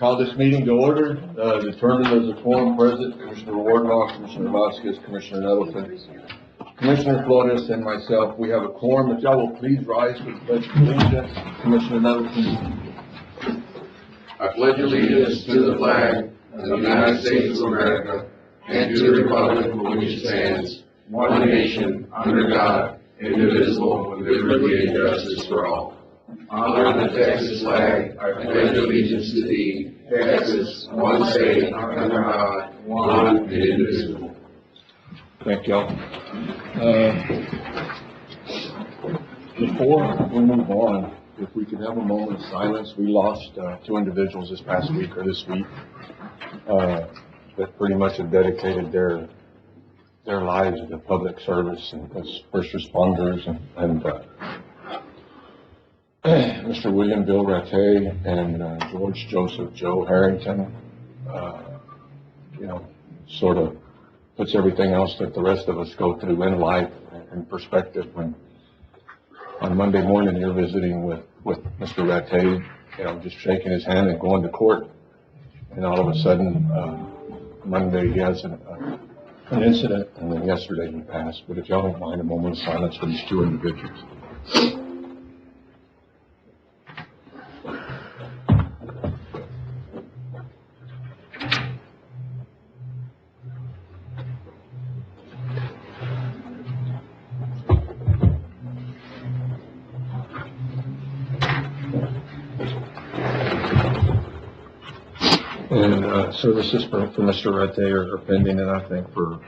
Call this meeting to order. Determined there's a quorum present. Commissioner Wardlaw, Commissioner Vasquez, Commissioner Nettleton, Commissioner Flores, and myself. We have a quorum. If y'all will please rise for the pledge of allegiance. Commissioner Nettleton. I pledge allegiance to the flag of the United States of America and to the republic for which it stands, one nation, under God, indivisible, with liberty and justice for all. Honor the Texas flag. I pledge allegiance to thee, Texas, one state, under God, one and indivisible. Thank y'all. Before we move on, if we could have a moment of silence. We lost two individuals this past week or this week that pretty much have dedicated their lives to public service and as first responders, and Mr. William Bill Rattay and George Joseph Joe Harrington, sort of puts everything else that the rest of us go through in life in perspective. When on Monday morning you're visiting with Mr. Rattay, just shaking his hand and going to court, and all of a sudden Monday he has an incident, and then yesterday he passed. But if y'all don't mind a moment of silence for these two individuals. And services for Mr. Rattay are pending, and I think for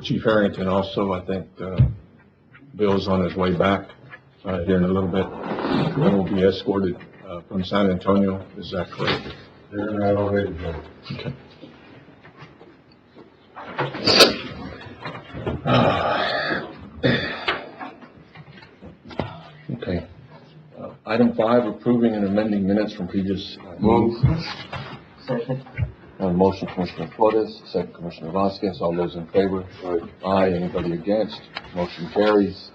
Chief Harrington also, I think Bill's on his way back here in a little bit. And will be escorted from San Antonio. Is that correct? They're not already there. Okay. Okay. Item 5, approving and amending minutes from previous meetings. Second. Motion, Commissioner Flores, second, Commissioner Vasquez. All those in favor? Aye. Anybody against? Motion carries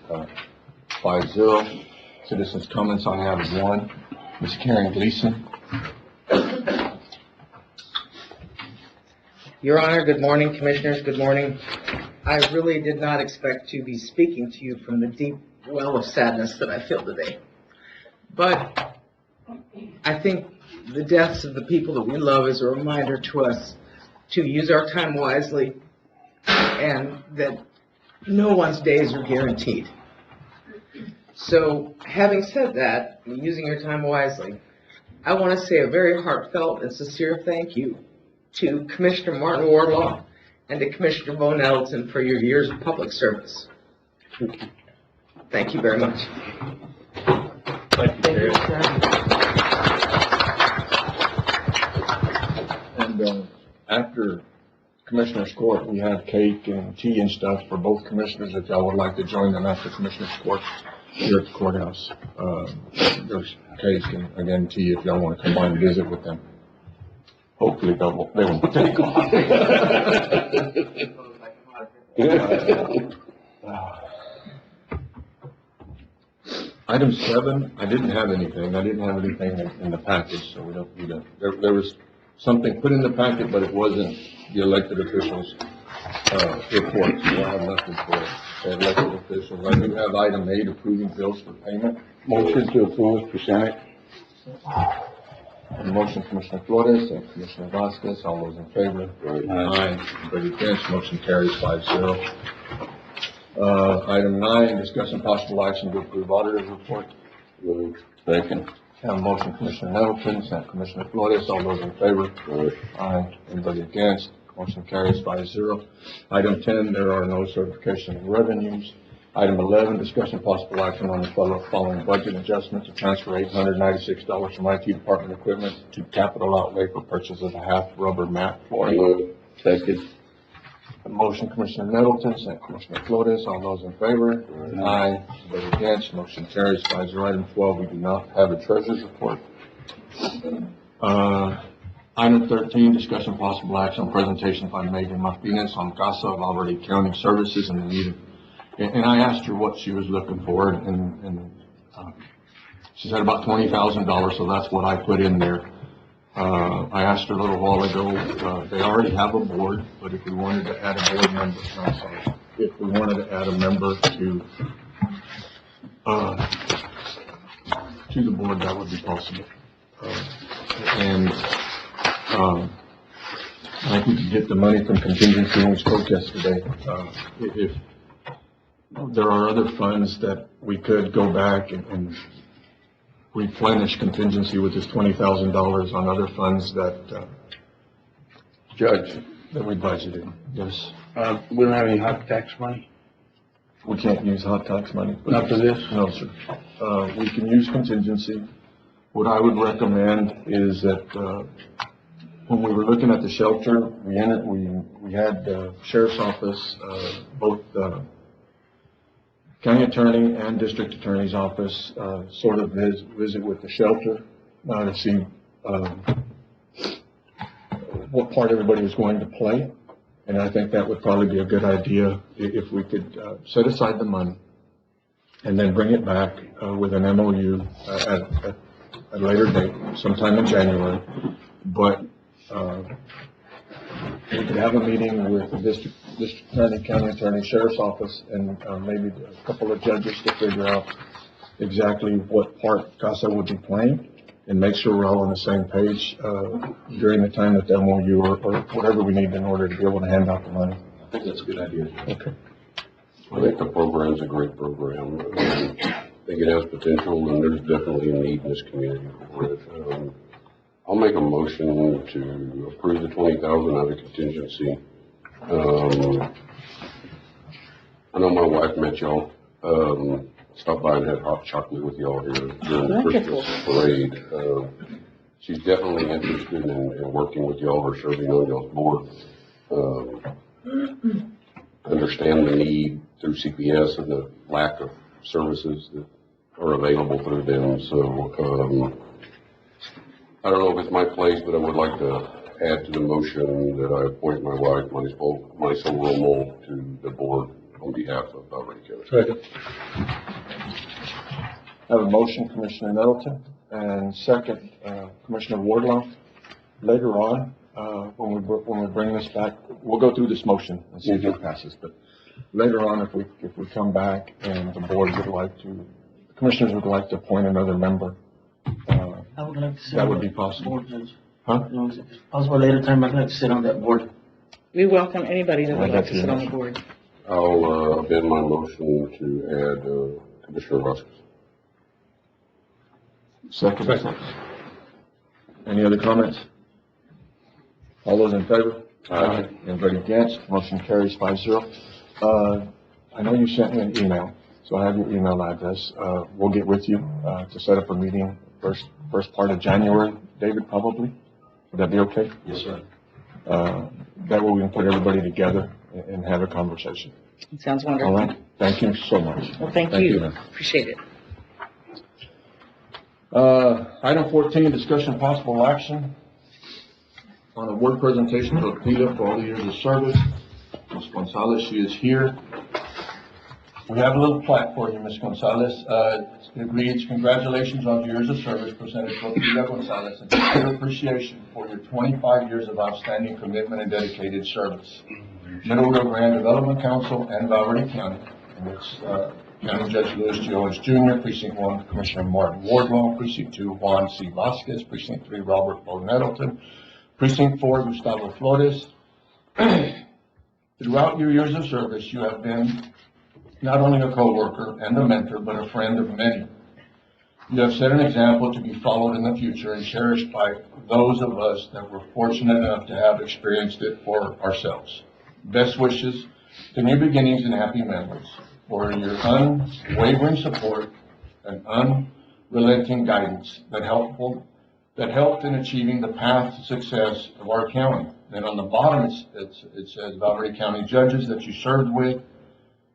5-0. Citizens' comments, I have one. Ms. Karen Gleason. Your Honor, good morning. Commissioners, good morning. I really did not expect to be speaking to you from the deep well of sadness that I feel today. But I think the deaths of the people that we love is a reminder to us to use our time wisely, and that no one's days are guaranteed. So, having said that, using your time wisely, I want to say a very heartfelt and sincere thank you to Commissioner Martin Wardlaw and to Commissioner Bo Nettleton for your years of public service. Thank you very much. Thank you, Karen. And after Commissioner's Court, we have cake and tea and stuff for both commissioners if y'all would like to join them after Commissioner's Court here at the courthouse. There's cake and again tea if y'all want to come by and visit with them. Hopefully they won't take off. Item 7, I didn't have anything. I didn't have anything in the package, so we don't need to. There was something put in the packet, but it wasn't the elected officials' report, so I have nothing for the elected officials. I do have item 8, approving bills for payment. Motion to approve, presented. Motion, Commissioner Flores and Commissioner Vasquez. All those in favor? Aye. Anybody against? Motion carries 5-0. Item 9, discussion possible action to approve auditor's report. Second. Have a motion, Commissioner Nettleton, second, Commissioner Flores. All those in favor? Aye. Anybody against? Motion carries 5-0. Item 10, there are no certification of revenues. Item 11, discussion possible action on the following budget adjustment to transfer $896 from IT department equipment to capital outlay for purchase of a half rubber mat flooring. Second. A motion, Commissioner Nettleton, second, Commissioner Flores. All those in favor? Aye. Anybody against? Motion carries 5-0. Item 12, we do not have a treasurer's report. Item 13, discussion possible action on presentation by Megan Martinez on CASA of Already County Services and the need of, and I asked her what she was looking for, and she said about $20,000, so that's what I put in there. I asked her a little while ago, they already have a board, but if we wanted to add a board member, no, I'm sorry, if we wanted to add a member to the board, that would be possible. I think we could get the money from contingency when we spoke yesterday. If there are other funds that we could go back and replenish contingency with this $20,000 on other funds that, Judge, that we budgeted. Yes. We don't have any hot tax money? We can't use hot tax money. Not for this? No, sir. We can use contingency. What I would recommend is that, when we were looking at the shelter, we had the sheriff's office, both the county attorney and district attorney's office, sort of visit with the shelter, to see, what part everybody was going to play. And I think that would probably be a good idea if we could, set aside the money and then bring it back, with an MOU, at a later date, sometime in January. But, we could have a meeting with the district attorney, county attorney, sheriff's office, and maybe a couple of judges to figure out exactly what part CASA would be playing, and make sure we're all on the same page during the time that the MOU or whatever we need in order to be able to hand out the money. I think that's a good idea. Okay. I think the program's a great program. I think it has potential, and there's definitely a need in this community for it. I'll make a motion to approve the $20,000 out of contingency. I know my wife met y'all, stopped by and had hot chocolate with y'all here during the Christmas parade. She's definitely interested in working with y'all or serving on y'all's board. Understand the need through CPS and the lack of services that are available through them. So, I don't know if it's my place, but I would like to add to the motion that I appoint my wife, Marisol Romo, to the board on behalf of Valverde County. Second. I have a motion, Commissioner Nettleton, and second, Commissioner Wardlaw. Later on, when we bring this back, we'll go through this motion and see if it passes, but later on, if we come back and the board would like to, the commissioners would like to appoint another member, I would like to sit that on would be that possible. board, Judge. Huh? You know, if it's possible later time, I'd like to sit on that board. We welcome anybody that would I'd like like to to sit on know. the board. I'll amend my motion to add Commissioner Vasquez. Second. Any other comments? All those in favor? Aye. Anybody against? Motion carries 5-0. I know you sent me an email, so I have your email address. We'll get with you, to set up a meeting first part of January, David, probably. Would that be okay? Yes, sir. That way we can put everybody together and have a conversation. It sounds All wonderful. right? Thank you so much. Well, thank you. ma'am. Appreciate it. Item 14, discussion of possible action on a word presentation to Pila for all the years of service. Ms. Gonzalez, she is here. We have a little plaque for you, Ms. Gonzalez. It reads, "Congratulations on your years of service presented to Pila Gonzalez and sincere appreciation for your 25 years of outstanding commitment and dedicated service. Middle Rio Grande Development Council and Valverde County, and it's County Judge Louis G. Owens Jr., Precinct 1, Commissioner Martin Wardlaw, Precinct 2, Juan C. Vasquez, Precinct 3, Robert O. Nettleton, Precinct 4, Gustavo Flores. Throughout your years of service, you have been not only a co-worker and a mentor, but a friend of many. You have set an example to be followed in the future and cherished by those of us that were fortunate enough to have experienced it for ourselves. Best wishes to new beginnings and happy memories for your unwavering support and unrelenting guidance that helped in achieving the path to success of our county." And on the bottom, it says Valverde County judges that you served with,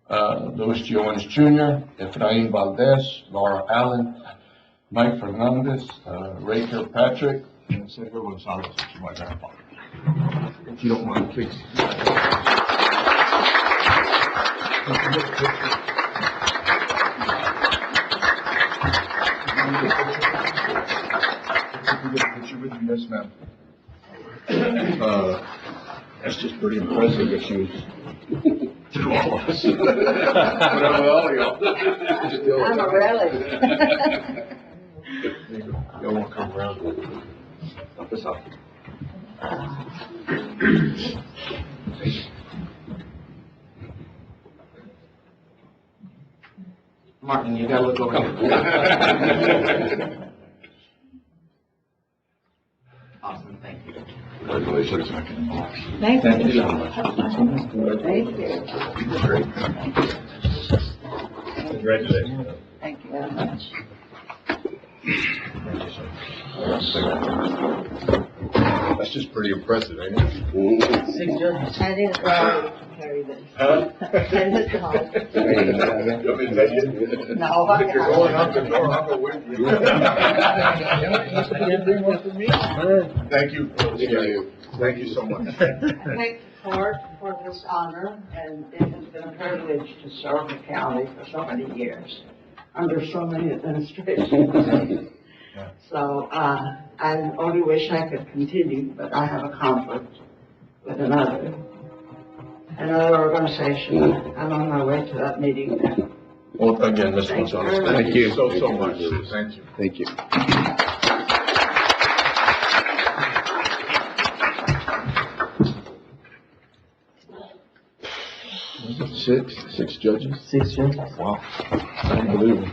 Louis G. Owens Jr., Efrain Valdez, Laura Allen, Mike Fernandez, Ray Kirkpatrick, and Sergio Gonzalez, which is my grandfather. If you don't mind, please. get a picture with you? Yes, ma'am. That's just pretty impressive that she was through all of us. I'm a relic. Y'all want to come around? Help us out. Martin, you gotta look over here. Awesome, thank you. Congratulations. Thank Thank you you. so much. Thank you. Great. Congratulations. Thank you very much. That's just pretty impressive, ain't it? 6 judges. I didn't try to carry this. Huh? I didn't try. You want me to take it? No, If you're going out the door, I'll go with you. Thank you. Thank you so much. I thank the court for this honor, and it has been a privilege to serve the county for so many years, under so many administrations. So, I only wish I could continue, but I have a conflict with another organization. I'm on my way to that meeting now. Well, again, Ms. Gonzalez, thank you so much. Thank you. Thank you. Six judges? 6 judges. Wow. Unbelievable.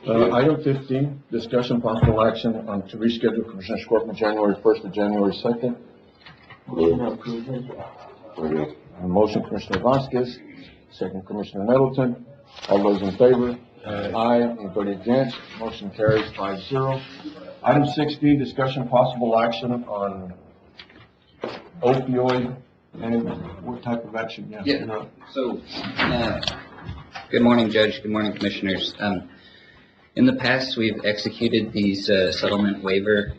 Item 15, discussion possible action on to reschedule Commissioners Court from January 1st to January 2nd. Motion to approve it. Motion Commissioner Vasquez, second Commissioner Nettleton. All those in favor? Aye. Anybody against? Motion carries 5-0. Item 16, discussion possible action on opioid, and what type of action? Yes, Yeah. you're up. So, good morning, Judge. Good morning, Commissioners. In the past, we've executed these settlement waiver,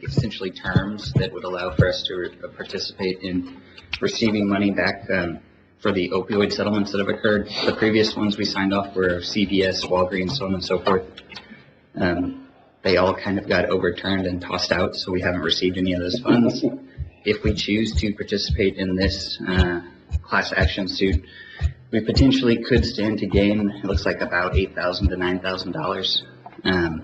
essentially terms that would allow for us to participate in receiving money back for the opioid settlements that have occurred. The previous ones we signed off were CVS, Walgreens, so on and so forth. They all kind of got overturned and tossed out, so we haven't received any of those funds. If we choose to participate in this class action suit, we potentially could stand to gain, it looks like about $8,000 to $9,000.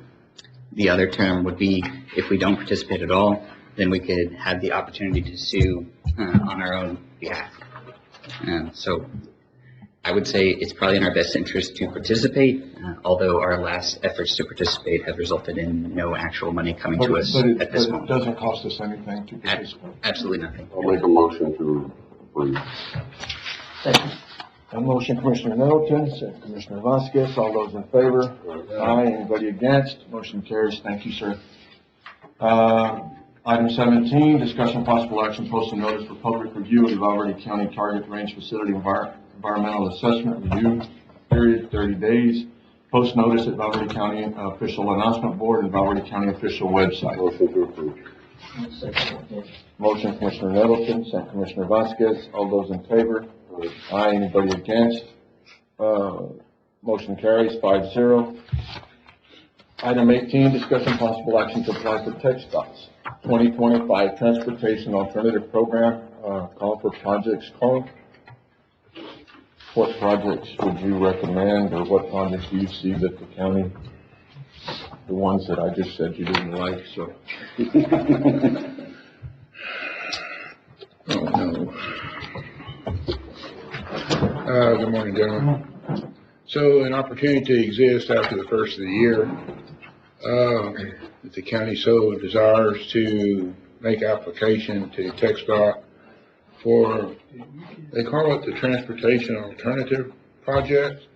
The other term would be, if we don't participate at all, then we could have the opportunity to sue on our own behalf. So I would say it's probably in our best interest to participate, although our last efforts to participate have resulted in no actual money coming to us at this But it moment. doesn't cost us anything to participate. Absolutely nothing. I'll make a motion to approve. Second. A motion Commissioner Nettleton, second Commissioner Vasquez. All those in favor? Aye. Anybody against? Motion carries. Thank you, sir. Item 17, discussion possible action, post a notice for public review of the Valverde County Target Range Facility Environmental Assessment Review Period, 30 days. Post notice at Valverde County Official Announcement Board and Valverde County Official Website. Motion to approve. Second. Motion Commissioner Nettleton, second Commissioner Vasquez. All those in favor? Aye. Anybody against? Motion carries 5-0. Item 18, discussion possible action to apply for TxDOT's 2025 Transportation Alternative Program, call for projects. Call. What projects would you recommend, or what projects do you see that the county, the ones that I just said you didn't like, so. Oh, no. Good morning, gentlemen. So an opportunity exists after the first of the year, if the county so desires to make application to TxDOT for, they call it the Transportation Alternative Project.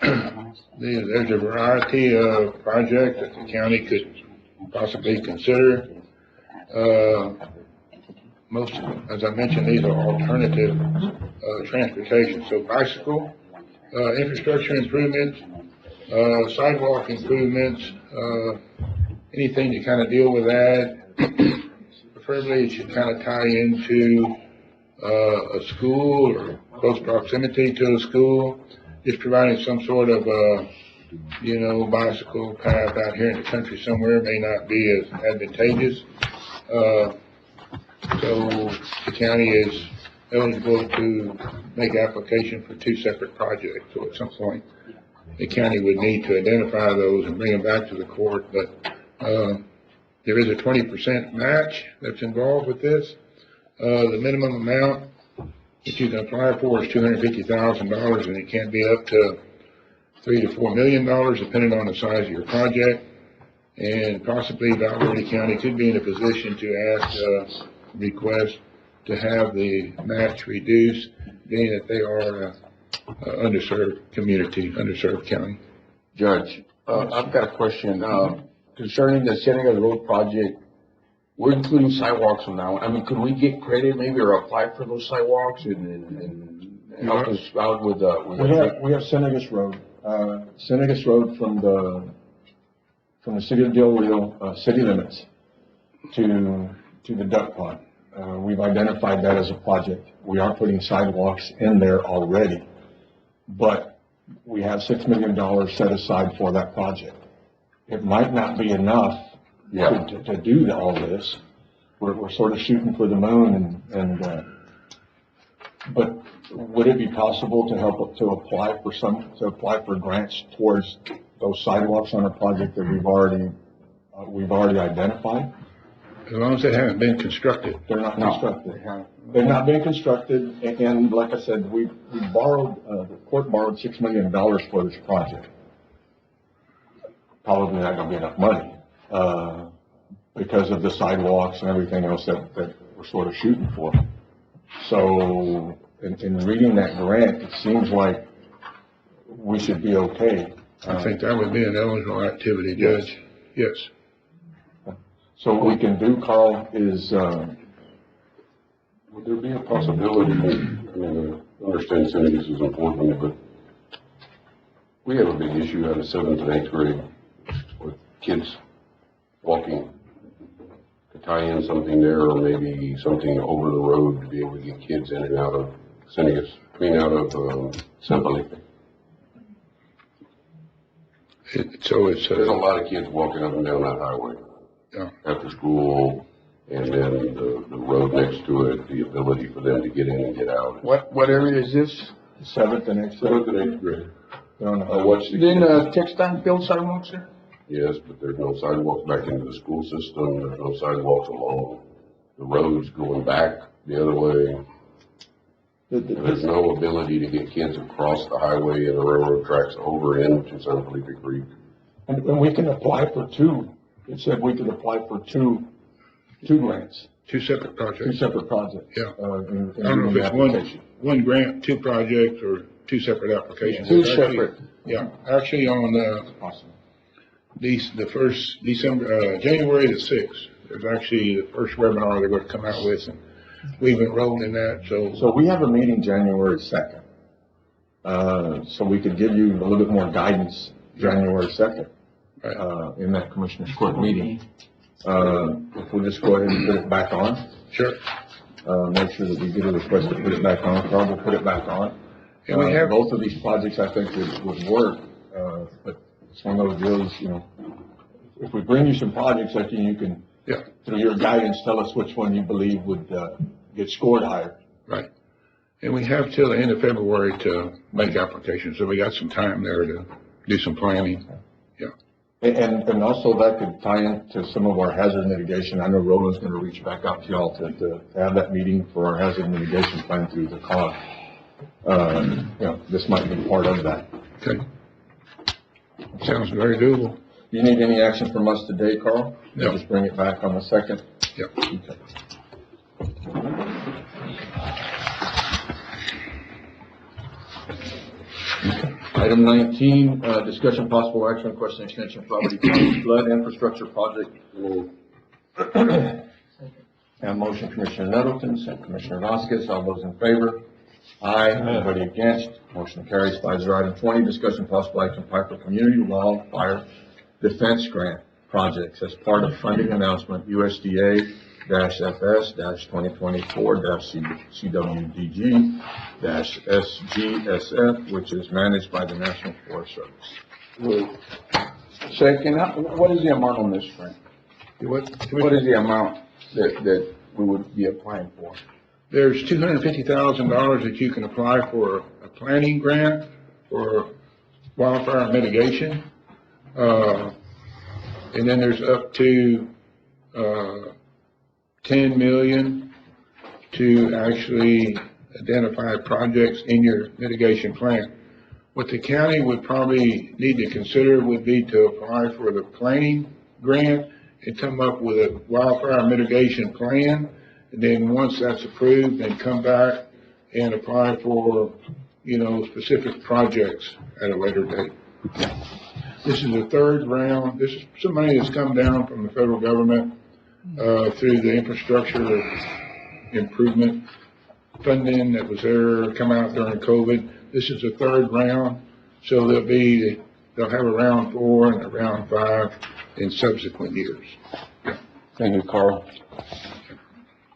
There's a variety of projects that the county could possibly consider. Most, as I mentioned, these are alternative transportation. So bicycle, infrastructure improvements, sidewalk improvements, anything to kind of deal with that. Preferably it should kind of tie into a school or close proximity to a school. just providing some sort of, bicycle path out here in the country somewhere may not be as advantageous. So the county is eligible to make application for two separate projects. So at some point, the county would need to identify those and bring them back to the court, but, there is a 20% match that's involved with this. The minimum amount that you can apply for is $250,000, and it can be up to $3 to $4 million, depending on the size of your project. And possibly Valverde County could be in a position to ask, request to have the match reduced, being that they are a underserved community, underserved county. Judge, I've got a question, concerning the Seneca Road project. We're including sidewalks from now. I mean, could we get credit maybe or apply for those sidewalks and help us out with We have Senegas Road, Senegas Road from the city of Del Rio, city limits to the duck pond. We've identified that as a project. We are putting sidewalks in there already, but we have $6 million set aside for that project. It might not be enough to do all this. We're sort of shooting for the moon but would it be possible to help, to apply for grants towards those sidewalks on a project that we've already identified? As long as they haven't been constructed. They're not constructed. They're not being constructed, and like I said, we borrowed, the court borrowed $6 million for this project. Probably not gonna be enough money, because of the sidewalks and everything else that we're sort of shooting for. So, in reading that grant, it seems like we should be okay. I think that would be an eligible activity, Judge. Yes. So what we can do, Carl, is, Would there be a possibility, I mean, I understand Senegas is important, but we have a big issue out of 7th and 8th grade with kids walking, to tie in something there, or maybe something over the road to be able to get kids in and out of Senegas, out of San Felipe. There's a lot of kids walking up and down that highway. Yeah. After school, and then the road next to it, the ability for them to get in and get out. what area is this? 7th and 8th. 7th and 8th grade. What's Didn't, Textile build sidewalks there? Yes, but there's no sidewalks back into the school system, there's no sidewalks along the roads going back the other way. There's no ability to get kids across the highway and the railroad tracks over into San Felipe Creek. And we can apply for two. It said we could apply for two grants, Two separate projects. two separate projects. Yeah. In I don't know the if it's application. one grant, two projects, or two separate applications. Two It's actually- separate. Yeah, actually on, Awesome. the first December, January the 6th, there's actually the first webinar they're gonna come out with, and we've enrolled in that, So we have a meeting January 2nd. So we could give you a little bit more guidance January 2nd, Right. in that Commissioners Court meeting. If we'll just go ahead and put it back on, Sure. make sure that we get a request to put it back on, Carl will put it back on. And we have, Both of these projects, I think, would work, but it's one of those deals, if we bring you some projects, I think you can, Yeah. through your guidance, tell us which one you believe would, get scored higher. right. And we have till the end of February to make applications, so we got some time there to do some planning. And also that could tie into some of our hazard mitigation. I know Roland's gonna reach back out to y'all to have that meeting for our hazard mitigation plan through the COG. This might be part of that. Okay. Sounds very doable. You need any action from us today, Carl? No. Just bring it back on the 2nd? Yep. Okay. Item 19, discussion possible action on question extension property county flood infrastructure project. Now, motion Commissioner Nettleton, second Commissioner Vasquez, all those in favor? Aye. Anybody against? Motion carries 5-0. Item 20, discussion possible action Piper Community Wildfire Defense Grant projects as part of funding announcement USDA FS-2024-CWDG-SGSF, which is managed by the National Forest Service. Second, what is the amount on this, Frank? What is the amount that we would be applying for? There's $250,000 that you can apply for a planning grant for wildfire mitigation. And then there's up to, 10 million to actually identify projects in your mitigation plan. What the county would probably need to consider would be to apply for the planning grant and come up with a wildfire mitigation plan. And then once that's approved, then come back and apply for, specific projects at a later date. This is the third round. This is some money that's come down from the federal government, through the infrastructure improvement funding that was there, come out during COVID. This is the third round, so they'll have a round 4 and a round 5 in subsequent years. Thank you, Carl.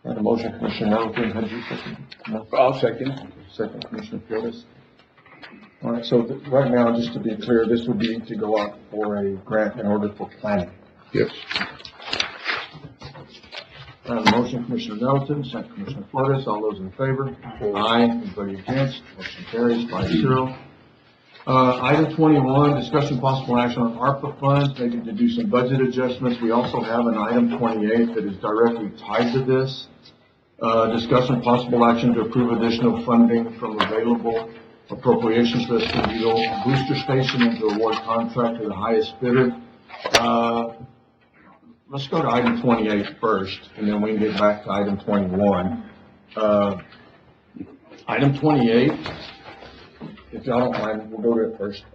And a motion, Commissioner Nettleton, had you second? No? I'll second. Second, Commissioner Flores. All right, so right now, just to be clear, this would be to go out for a grant in order for planning. Yes. Motion, Commissioner Nettleton, second, Commissioner Flores. All those in favor? Aye. Anybody against? Motion carries 5-0. Item 21, discussion possible action on ARPA funds, maybe to do some budget adjustments. We also have an item 28 that is directly tied to this. Discussion possible action to approve additional funding from available appropriations for the Escondido booster station and to award contract to the highest bidder. Let's go to item 28 first, and then we can get back to item 21. Item 28, if y'all don't mind, we'll go to it first.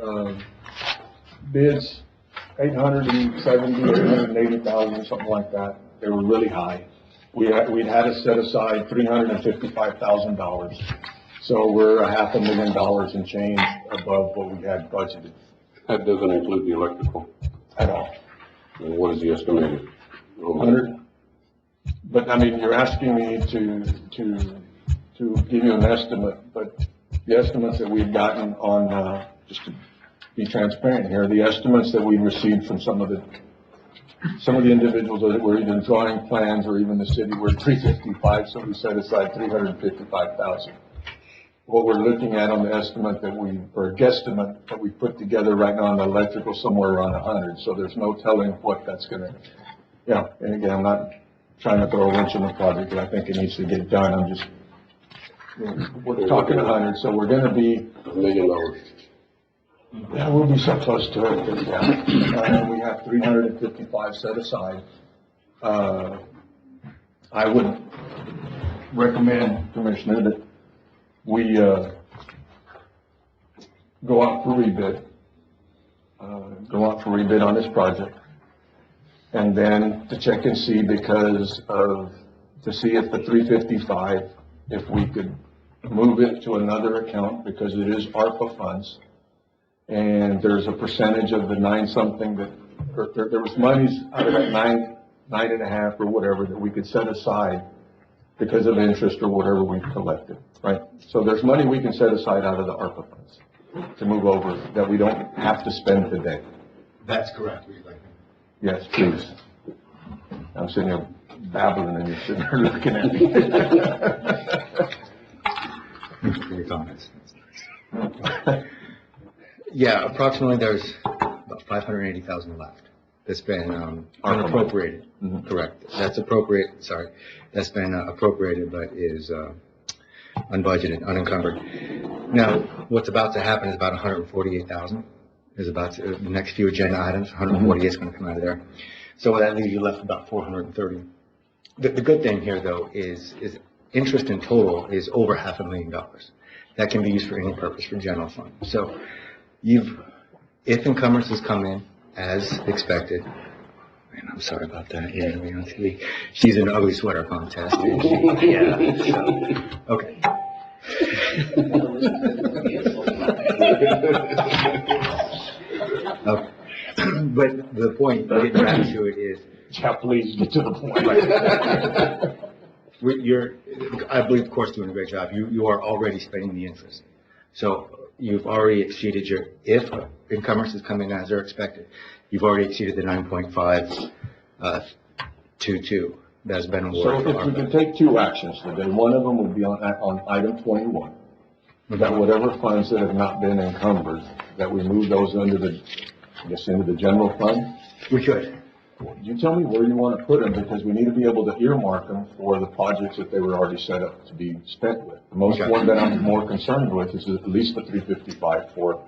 Bids, 870, 880,000, something like that. They were really high. We'd had to set aside $355,000. So we're $500,000 and change above what we had budgeted. That doesn't include the electrical. At all. And what is the estimated? 100. But I mean, you're asking me to give you an estimate, but the estimates that we've gotten on, just to be transparent here, the estimates that we received from some of the individuals that were either drawing plans or even the city were 355, so we set aside 355,000. What we're looking at on the estimate or guesstimate that we put together right now on the electrical, somewhere around 100. So there's no telling what that's gonna, and again, I'm not trying to throw a wrench in the project, but I think it needs to get done. I'm just, we're talking 100, so we're gonna be $1 million. Yeah, we'll be so close to it, but we have 355 set aside. I would recommend, Commissioner, that we, go out for rebid on this project. And then to check and see to see if the 355, if we could move it to another account because it is ARPA funds. And there's a percentage of the 9-something there was monies out of that 9.5 or whatever that we could set aside because of interest or whatever we've collected, right? So there's money we can set aside out of the ARPA funds to move over that we don't have to spend today. That's correct. Yes, please. I'm sitting here babbling and you're sitting there looking at me. Thank you for your comments. Yeah, approximately there's about 580,000 left. That's been unappropriated. Mm-hmm. Correct. That's appropriate. Sorry, that's been appropriated, but is unbudgeted, unencumbered. Now, what's about to happen is about 148,000. Is about the next few agenda items. 148 is going to come out of there. So that leaves you left about 430. The good thing here, though, is interest in total is over $500,000. That can be used for any purpose for general fund. So if encumbrances come in as expected, and I'm sorry about that. Yeah, we're on TV. She's an ugly sweater contest. Yeah. So, okay. Okay. But the point, getting back to it, is Yeah, please get to the point. You're, I believe, of course, doing a great job. You are already spending the interest. So you've already exceeded your, if encumbrances come in as they're expected, you've already exceeded the 9.522 that's been awarded. So if we can take two actions today, one of them will be on item 21, that whatever funds that have not been encumbered, that we move those into the general fund. We could. You tell me where you want to put them, because we need to be able to earmark them for the projects that they were already set up to be spent with. The most Okay. one that I'm more concerned with is at least the 355 for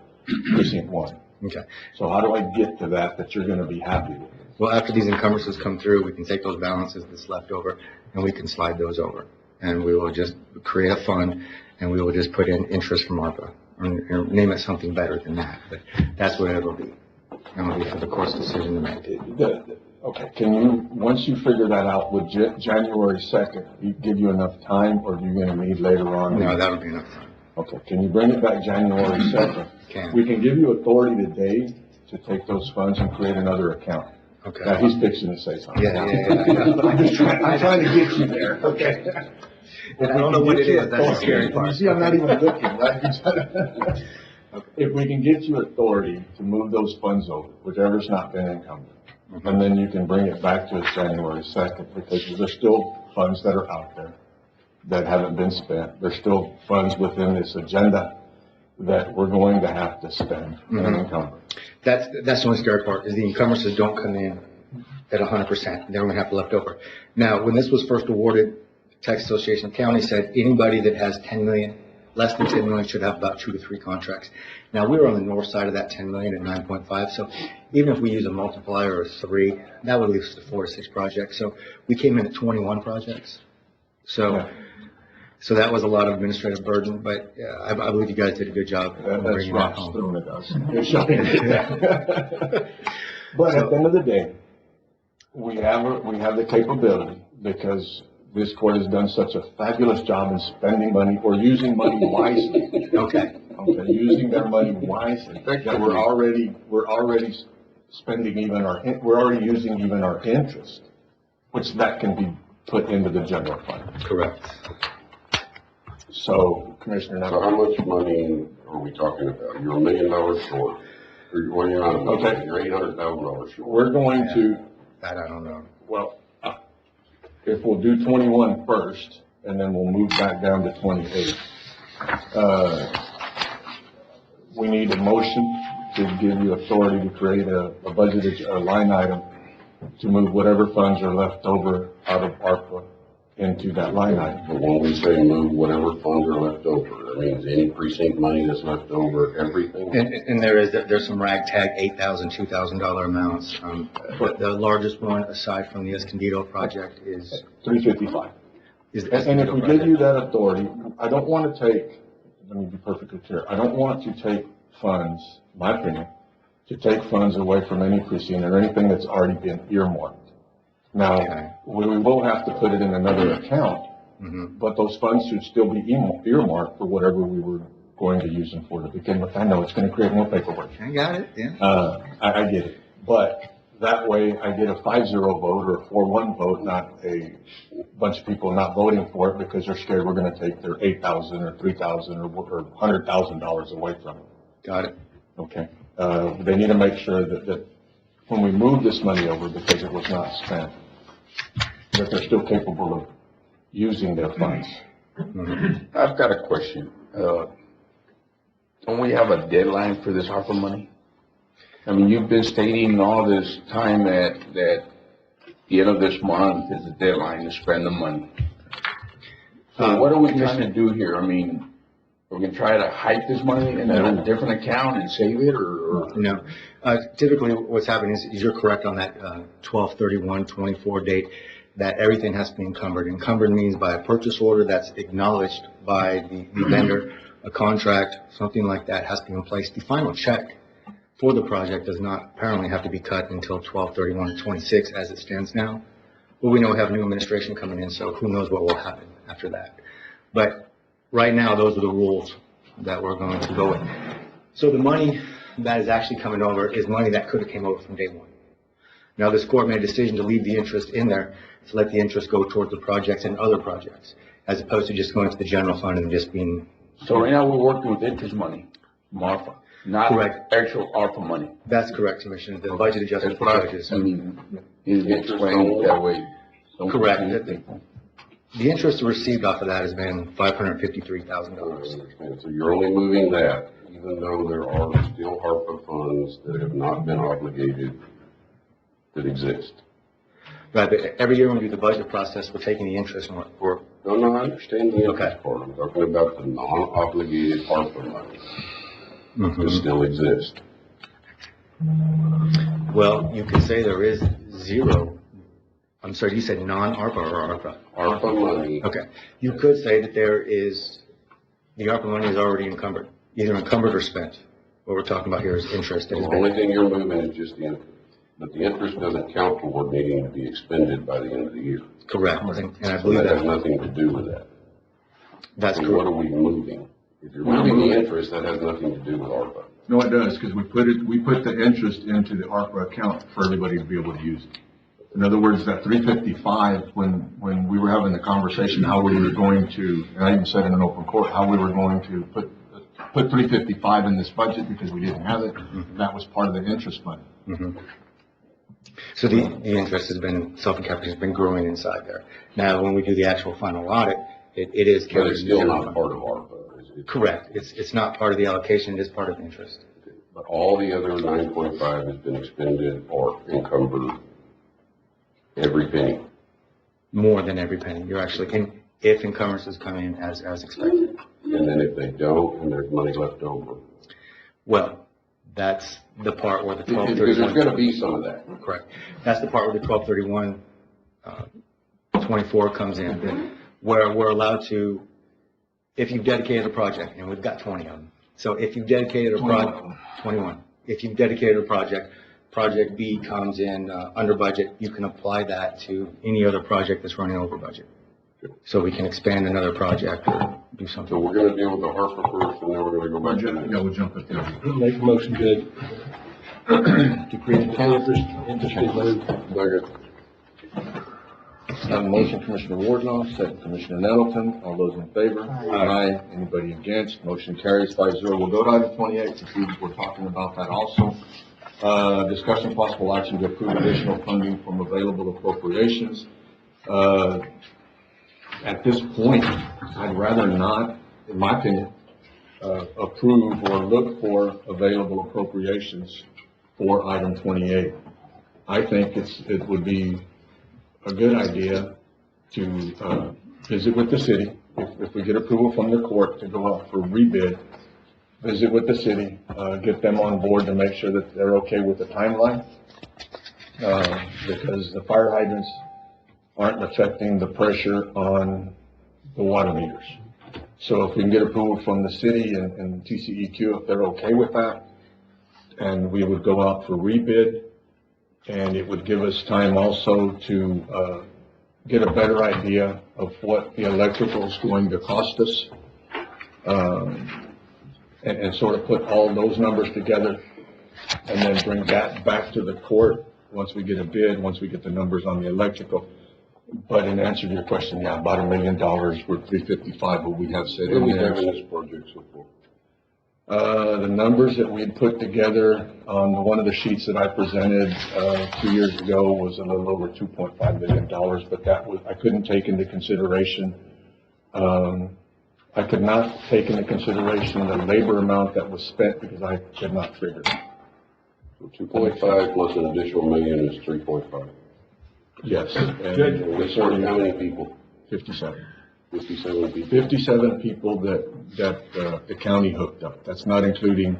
precinct 1. Okay. So how do I get to that you're going to be happy with? Well, after these encumbrances come through, we can take those balances that's left over and we can slide those over. And we will just create a fund and we will just put in interest from ARPA or name it something better than that. But that's what it'll be. It'll be for the court's decision to make. Okay, can you, once you figure that out, would January 2nd give you enough time, or are you going to need later on? No, that'll be enough time. Okay, can you bring it back January 2nd? Can. We can give you authority today to take those funds and create another account. Okay. Now, he's fixing to say something. Yeah. I'm trying to get you there, okay? I don't know what it is, that's the scary part. You see, I'm not even looking, right? If we can get you authority to move those funds over, whichever's not been encumbered, and then you can bring it back to us January 2nd, because there's still funds that are out there that haven't been spent. There's still funds within this agenda that we're going to have to spend and encumber. That's the only scary part, is the encumbrances don't come in at 100%. They're going to have left over. Now, when this was first awarded, Texas Association of Counties said anybody that has 10 million, less than 10 million should have about 2 to 3 contracts. Now, we were on the north side of that 10 million at 9.5, so even if we use a multiplier of 3, that would leave us to 4 to 6 projects. So we came in at 21 projects. So that was a lot of administrative burden, but I believe you guys did a good job. That's bringing that rocks home. thrown at us. But at the end of the day, we have the capability, because this court has done such a fabulous job in spending money or using money wisely. Okay. Okay, using their money wisely, that we're already spending we're already using even our interest, which that can be put into the general fund. Correct. So, Commissioner, So how much money are we talking about? You're $1 million short. Well, you're not, Okay. you're $800,000 short. we're going to, That I don't know. well, if we'll do 21 first, and then we'll move back down to 28. We need a motion to give you authority to create a budgeted, a line item to move whatever funds are left over out of ARPA into that line item. But when we say move whatever funds are left over, that means any precinct money that's left over, everything? And there's some ragtag $8,000, $2,000 amounts. But the largest one, aside from the Escondido project, is 355. the And if Escondido we give project. you that authority, I don't want to take, let me be perfectly clear, I don't want to take funds, my opinion, to take funds away from any precinct or anything that's already been earmarked. Now, Okay. we will have to put it in another account, but those funds should still be earmarked for whatever we were going to use them for to begin with. I know it's going to create more paperwork. I got it, yeah. I get it. But that way I get a 5-0 vote or a 4-1 vote, not a bunch of people not voting for it because they're scared we're going to take their $8,000 or $3,000 or $100,000 away from them. Got it. Okay? They need to make sure that when we move this money over because it was not spent, that they're still capable of using their funds. I've got a question. Don't we have a deadline for this ARPA money? I mean, you've been stating all this time that the end of this month is the deadline to spend the money. So what are we trying to do here? I mean, are we gonna try to hide this money in a different account and save it, or? No. Typically, what's happening is you're correct on that 12/31/24 date, that everything has to be encumbered. Encumbered means by a purchase order that's acknowledged by the vendor, a contract, something like that has to be in place. The final check for the project does not apparently have to be cut until 12/31/26 as it stands now. But we know we have new administration coming in, so who knows what will happen after that. But right now, those are the rules that we're going to go with. So the money that is actually coming over is money that could have came over from day one. Now, this court made a decision to leave the interest in there, to let the interest go toward the projects and other projects, as opposed to just going to the general fund and just being, So right now, we're working with interest money, from ARPA, not Correct. actual ARPA money. that's correct, Commissioner, the budget adjustment That's for what judges. I mean, is it explained that way? Don't Correct. confuse people. The interest received off of that has been $553,000. So you're only moving that, even though there are still ARPA funds that have not been obligated that exist. Right, but every year when we do the budget process, we're taking the interest and we're, No, I understand the Okay. interest part. I'm talking about the non-obligated ARPA money that Mhm. still exists. Well, you could say there is zero. I'm sorry, you said non-ARPA or ARPA? ARPA money, Okay. You could say that there is, the ARPA money is already encumbered, either encumbered or spent. What we're talking about here is interest that the has only been, thing you're moving is just the interest. But the interest doesn't count toward needing to be expended by the end of the year. correct, and I So believe that has that, nothing to do with that. that's So what correct. are we moving? If you're moving the interest, that has nothing to do with ARPA. No, it does, because we put the interest into the ARPA account for everybody to be able to use it. In other words, that 355, when we were having the conversation, how we were going to, and I even said in an open court, how we were going to put 355 in this budget because we didn't have it, that was part of the interest money. Mhm. So the interest has been, self-encumbered has been growing inside there. Now, when we do the actual final audit, it is But counted. it's in still the not general part fund. of ARPA. is it? Correct, it's not part of the allocation, it is part of the interest. But all the other 9.5 has been expended or encumbered every penny. More than every penny, you're actually, if encumbrances come in as expected. And then if they don't, and there's money left over. Well, that's the part where the Because there's 1231. gonna be some of that. Correct. That's the part where the 1231, 24 comes in, where we're allowed to, if you've dedicated a project, and we've got 20 of them. So if you've dedicated a project, 21. If you've dedicated a project, project B comes in under budget, you can apply that to any other project that's running over budget. So we can expand another project or do So something. we're gonna deal with the ARPA first, and then we're gonna go back to Yeah, the. we'll jump at that. Make a motion, Judge, to create an interest move. Second. Have a motion, Commissioner Wardlaw, second Commissioner Nettleton. All those in favor? Aye. Anybody against? Motion carries 5-0. We'll go to item 28 to see if we're talking about that also. Discussion possible action to approve additional funding from available appropriations. At this point, I'd rather not, in my opinion, approve or look for available appropriations for item 28. I think it would be a good idea to visit with the city. If we get approval from the court to go out for rebid, visit with the city, get them on board to make sure that they're okay with the timeline. Because the fire hydrants aren't affecting the pressure on the water meters. So if we can get approval from the city and TCEQ, if they're okay with that, and we would go out for rebid, and it would give us time also to get a better idea of what the electrical is going to cost us, and sort of put all those numbers together, and then bring that back to the court once we get a bid, once we get the numbers on the electrical. But in answer to your question, yeah, about $1 million, we're 355, but we have said What do in we there. have in this project so far? The numbers that we had put together on one of the sheets that I presented 2 years ago was a little over $2.5 million, but that was, I couldn't take into consideration, I could not take into consideration the labor amount that was spent because I could not figure it. So 2.5 plus an additional million is 3.5. Yes, And and we serve how many people? 57. 57 people. 57 people that the county hooked up. That's not including,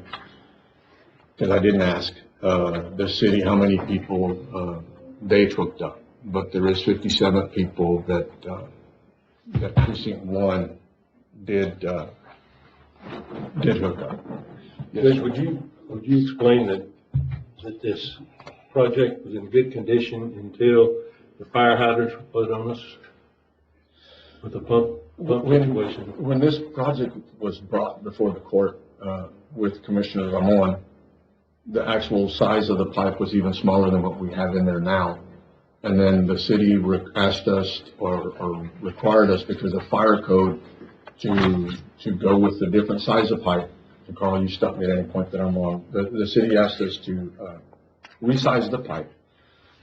because I didn't ask, the city how many people they've hooked up. But there is 57 people that precinct 1 did hook up. Judge, would you explain that this project was in good condition until the fire hydrants were put on us with the pump situation? When this project was brought before the court with Commissioner Ramon, the actual size of the pipe was even smaller than what we have in there now. And then the city asked us or required us because of fire code to go with a different size of pipe. And Carl, you stop me at any point that I'm wrong. The city asked us to resize the pipe,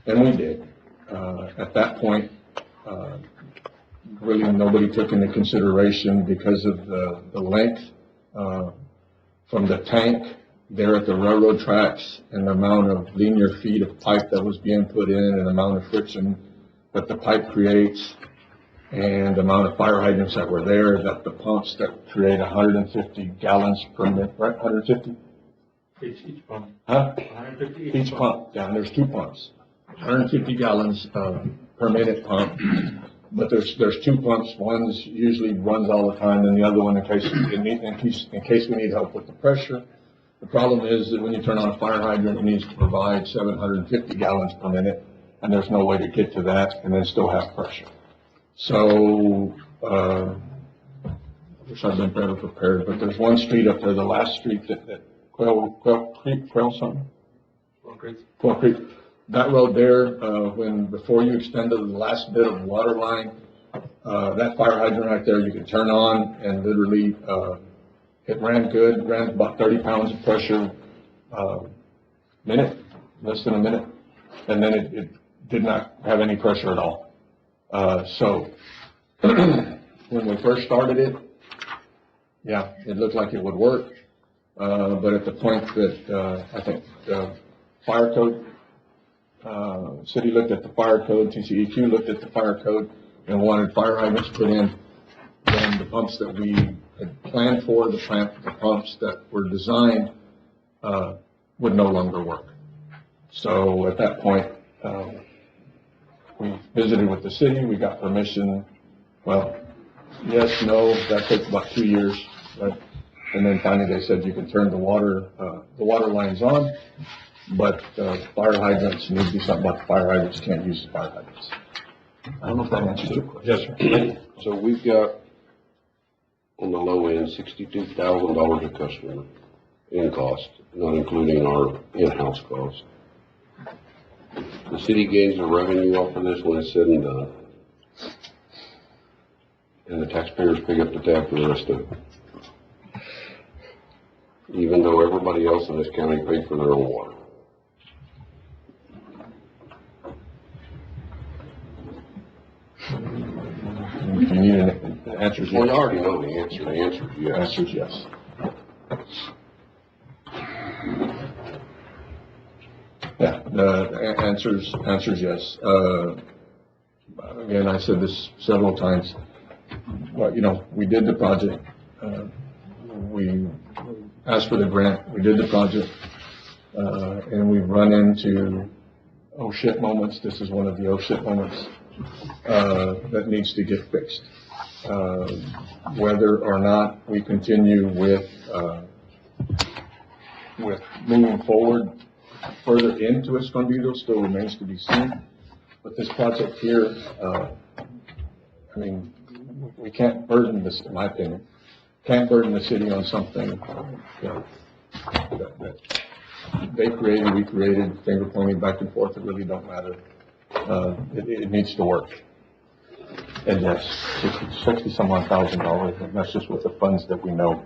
and we did. At that point, really nobody took into consideration because of the length from the tank there at the railroad tracks and the amount of linear feet of pipe that was being put in and the amount of friction that the pipe creates and the amount of fire hydrants that were there, that the pumps that create 150 gallons per minute, right, 150? Each pump. Huh? 150 Each pump, yeah, and there's two pumps. 150 gallons per minute pump, but there's two pumps. One usually runs all the time, and the other one in case we need help with the pressure. The problem is that when you turn on a fire hydrant, it needs to provide 750 gallons per minute, and there's no way to get to that and then still have pressure. So, I wish I'd been better prepared, but there's one street up there, the last street that Quail something? Quail Creek. That road there, before you extend to the last bit of water line, that fire hydrant right there, you can turn on and literally, it ran good, ran about 30 pounds of pressure, less than a minute, and then it did not have any pressure at all. So when we first started it, yeah, it looked like it would work. But at the point that, I think the fire code, city looked at the fire code, TCEQ looked at the fire code and wanted fire hydrants put in, then the pumps that we had planned for, the pumps that were designed, would no longer work. So at that point, we visited with the city, we got permission. Well, yes, no, that took about 2 years, right? And then finally they said you can turn the water lines on, but fire hydrants, need to do something about the fire hydrants, can't use the fire hydrants. I don't know if that answers your question. Yes, sir. So we've got, on the low end, $62,000 a customer in cost, not including our in-house cost. The city gains a revenue off of this when it's said and done. And the taxpayers pick up the tab for the rest of it. Even though everybody else in this county paid for their own water. If you need an answer, Well, you already know the answer. The answer is yes. answer is yes. Yeah, the answer is yes. Again, I said this several times. Well, we did the project. We asked for the grant. We did the project, and we've run into oh shit moments. This is one of the oh shit moments that needs to get fixed. Whether or not we continue with moving forward further into Escondido still remains to be seen. But this project here, we can't burden this, in my opinion, can't burden the city on something that they created, we created, finger pointing back and forth. It really don't matter. It needs to work. And yes, $60,000, and that's just with the funds that we know,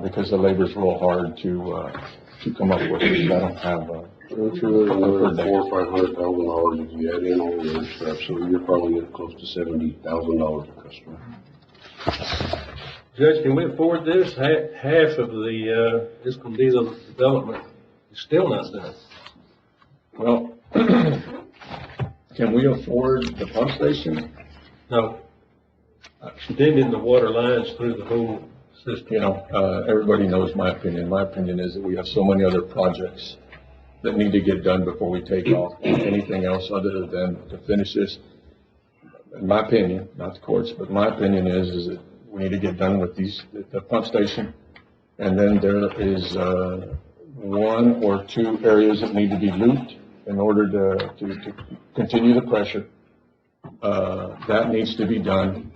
because the labor's real hard to come up with. I don't have $400,000 or $500,000 if you add in all the other stuff, so you're probably at close to $70,000 a customer. Judge, can we afford this? Half of the Escondido development is still not done. Well, can we afford the pump station? No. Extending the water lines through the whole system. Everybody knows my opinion. My opinion is that we have so many other projects that need to get done before we take off anything else other than to finish this. In my opinion, not the courts, but my opinion is that we need to get done with the pump station. And then there is, one or two areas that need to be looped in order to continue the pressure. That needs to be done.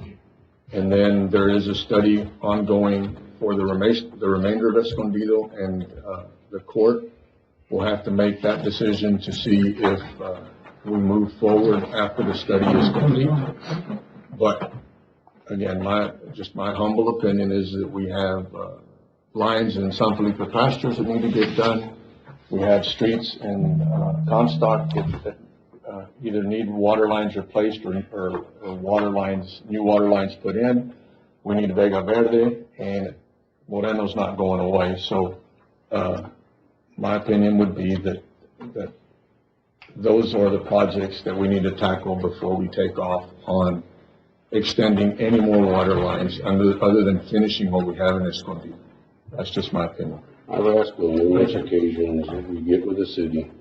And then there is a study ongoing for the remainder of Escondido and the court will have to make that decision to see if, we move forward after the study is complete. But again, my humble opinion is that we have, lines in San Felipe pastures that need to get done. We have streets in, Comstock that, either need water lines replaced or water lines, new water lines put in. We need Vega Verde, and Moreno's not going away. So, my opinion would be that those are the projects that we need to tackle before we take off on extending any more water lines other than finishing what we have in Escondido. That's just my opinion. I've asked on numerous occasions if we get with the city,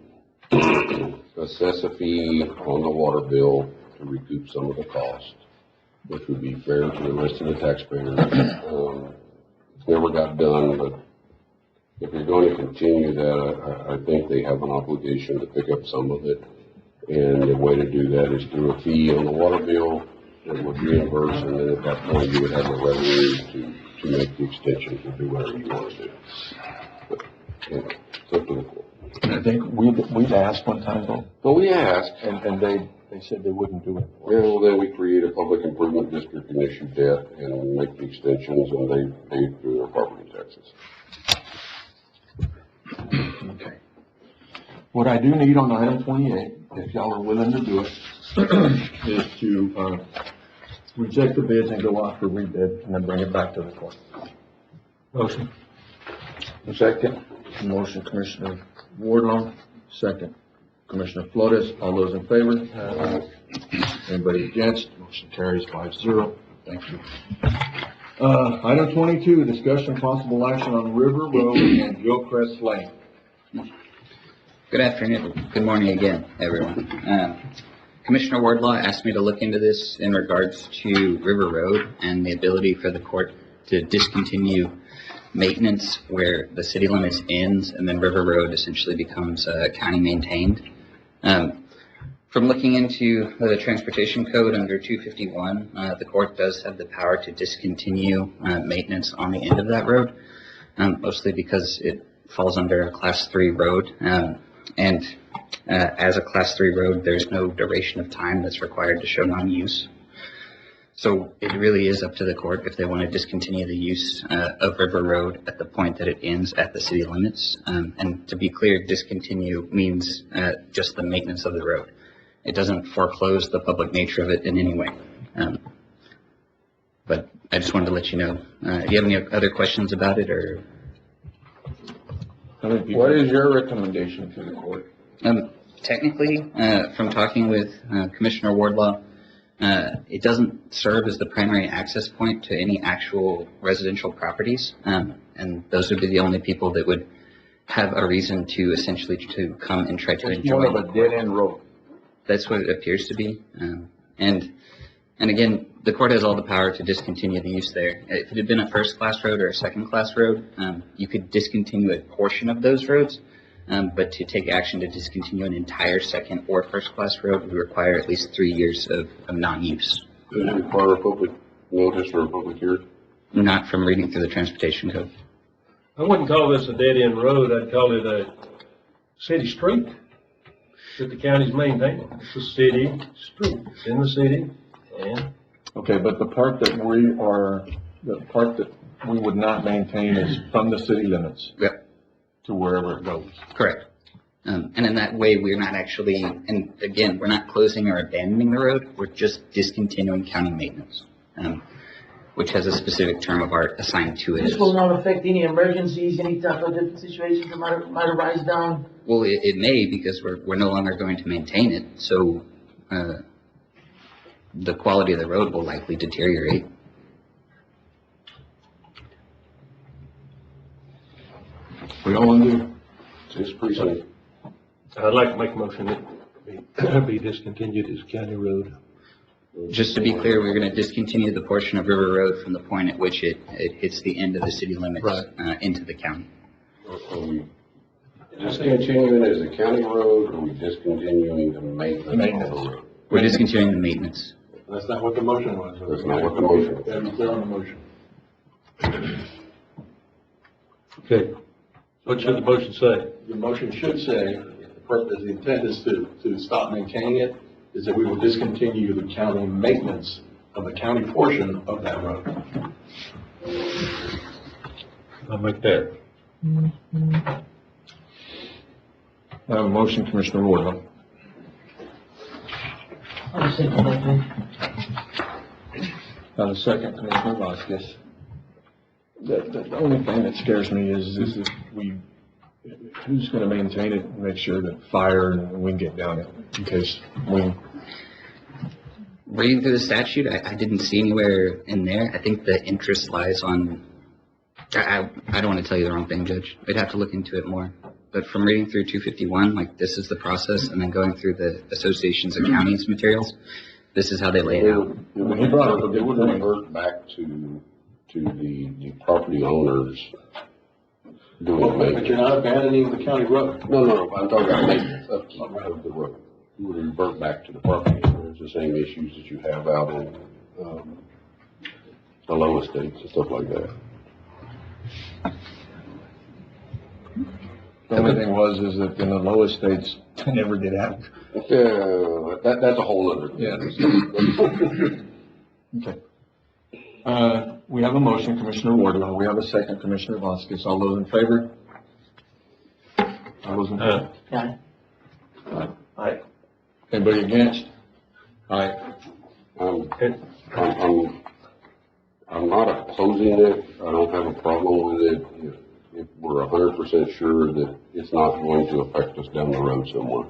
assess a fee on the water bill to recoup some of the cost, which would be fair to the rest of the taxpayers. It's never got done, but if you're going to continue that, I think they have an obligation to pick up some of it. And the way to do that is through a fee on the water bill that would reimburse, and then at that point you would have the revenue to make the extensions or do whatever you want to do. But, anyway, it's up to the court. I think we've asked one time though. Well, we asked. And they said they wouldn't do it. Well, then we create a public improvement district and issue debt and make the extensions, and they pay through their property taxes. Okay. What I do need on item 28, if y'all are willing to do it, is to, reject the bids and go out for rebid and then bring it back to the court. Motion. Second. Motion, Commissioner Wardlaw. Second, Commissioner Flores. All those in favor? Anybody against? Motion carries 5-0. Thank you. Item 22, discussion possible action on River Road and Gilchrist Lane. Good afternoon. Good morning again, everyone. Commissioner Wardlaw asked me to look into this in regards to River Road and the ability for the court to discontinue maintenance where the city limits ends and then River Road essentially becomes county maintained. From looking into the transportation code under 251, the court does have the power to discontinue maintenance on the end of that road, mostly because it falls under a Class 3 road. As a Class 3 road, there's no duration of time that's required to show non-use. So it really is up to the court if they want to discontinue the use of River Road at the point that it ends at the city limits. And to be clear, discontinue means just the maintenance of the road. It doesn't foreclose the public nature of it in any way. But I just wanted to let you know. Do you have any other questions about it, or? What is your recommendation to the court? Technically, from talking with Commissioner Wardlaw, it doesn't serve as the primary access point to any actual residential properties. And those would be the only people that would have a reason to essentially to come and try to It's enjoy. more of a dead-end road. That's what it appears to be. And again, the court has all the power to discontinue the use there. If it had been a first-class road or a second-class road, you could discontinue a portion of those roads. But to take action to discontinue an entire second or first-class road would require at least 3 years of non-use. Does it require a public notice or a public hearing? Not from reading through the transportation code. I wouldn't call this a dead-end road. I'd call it a city street that the county's maintaining. It's a city street. It's in the city, and Okay, but the part that we would not maintain is from the city limits. Yep. To wherever it goes. Correct. And in that way, we're not actually, and again, we're not closing or abandoning the road. We're just discontinuing county maintenance, which has a specific term of art assigned to it. This will not affect any emergencies, any type of different situations that might arise down. Well, it may, because we're no longer going to maintain it, so the quality of the road will likely deteriorate. We all want to do. It's pretty simple. I'd like to make a motion that be discontinued as county road. Just to be clear, we're going to discontinue the portion of River Road from the point at which it hits the end of the city limits into the county. Are we discontinuing it as a county road, or are we discontinuing the maintenance of the road? We're discontinuing the maintenance. That's not what the motion was. That's not what the motion was. Gotta be clear on the motion. Okay. What should the motion say? The motion should say, the intent is to stop maintaining it, is that we will discontinue the county maintenance of the county portion of that road. I'll make that. I have a motion, Commissioner Wardlaw. I'll second that, Judge. I have a second, Commissioner Vasquez. The only thing that scares me is if who's gonna maintain it and make sure that fire and wind get down it in case we. Reading through the statute, I didn't see anywhere in there. I think the interest lies on, I don't want to tell you the wrong thing, Judge. We'd have to look into it more. But from reading through 251, like this is the process, and then going through the associations of counties materials, this is how they lay it out. It would revert back to the property owners doing But maintenance. you're not abandoning the county road. No, I'm talking about maintenance of the road. It would revert back to the property owners, the same issues that you have out in, the low estates and stuff like that. The only thing is that in the low estates, I never did have. That's a whole other. Yeah. Okay. We have a motion, Commissioner Wardlaw. We have a second, Commissioner Vasquez. All those in favor? All those in favor? Aye. Aye. Anybody against? Aye. I'm not opposing it. I don't have a problem with it if we're 100% sure that it's not going to affect us down the road somewhere.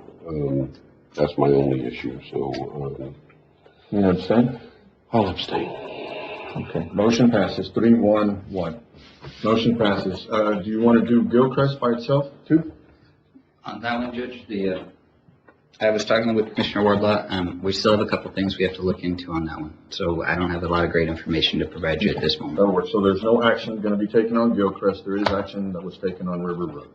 That's my only issue, so. You abstain? I'll abstain. Okay. Motion passes 3-1-1. Motion passes. Do you want to do Gilchrist by itself too? On that one, Judge, I was talking with Commissioner Wardlaw. We still have a couple things we have to look into on that one. So I don't have a lot of great information to provide you at this In moment. other words, so there's no action going to be taken on Gilchrist. There is action that was taken on River Road.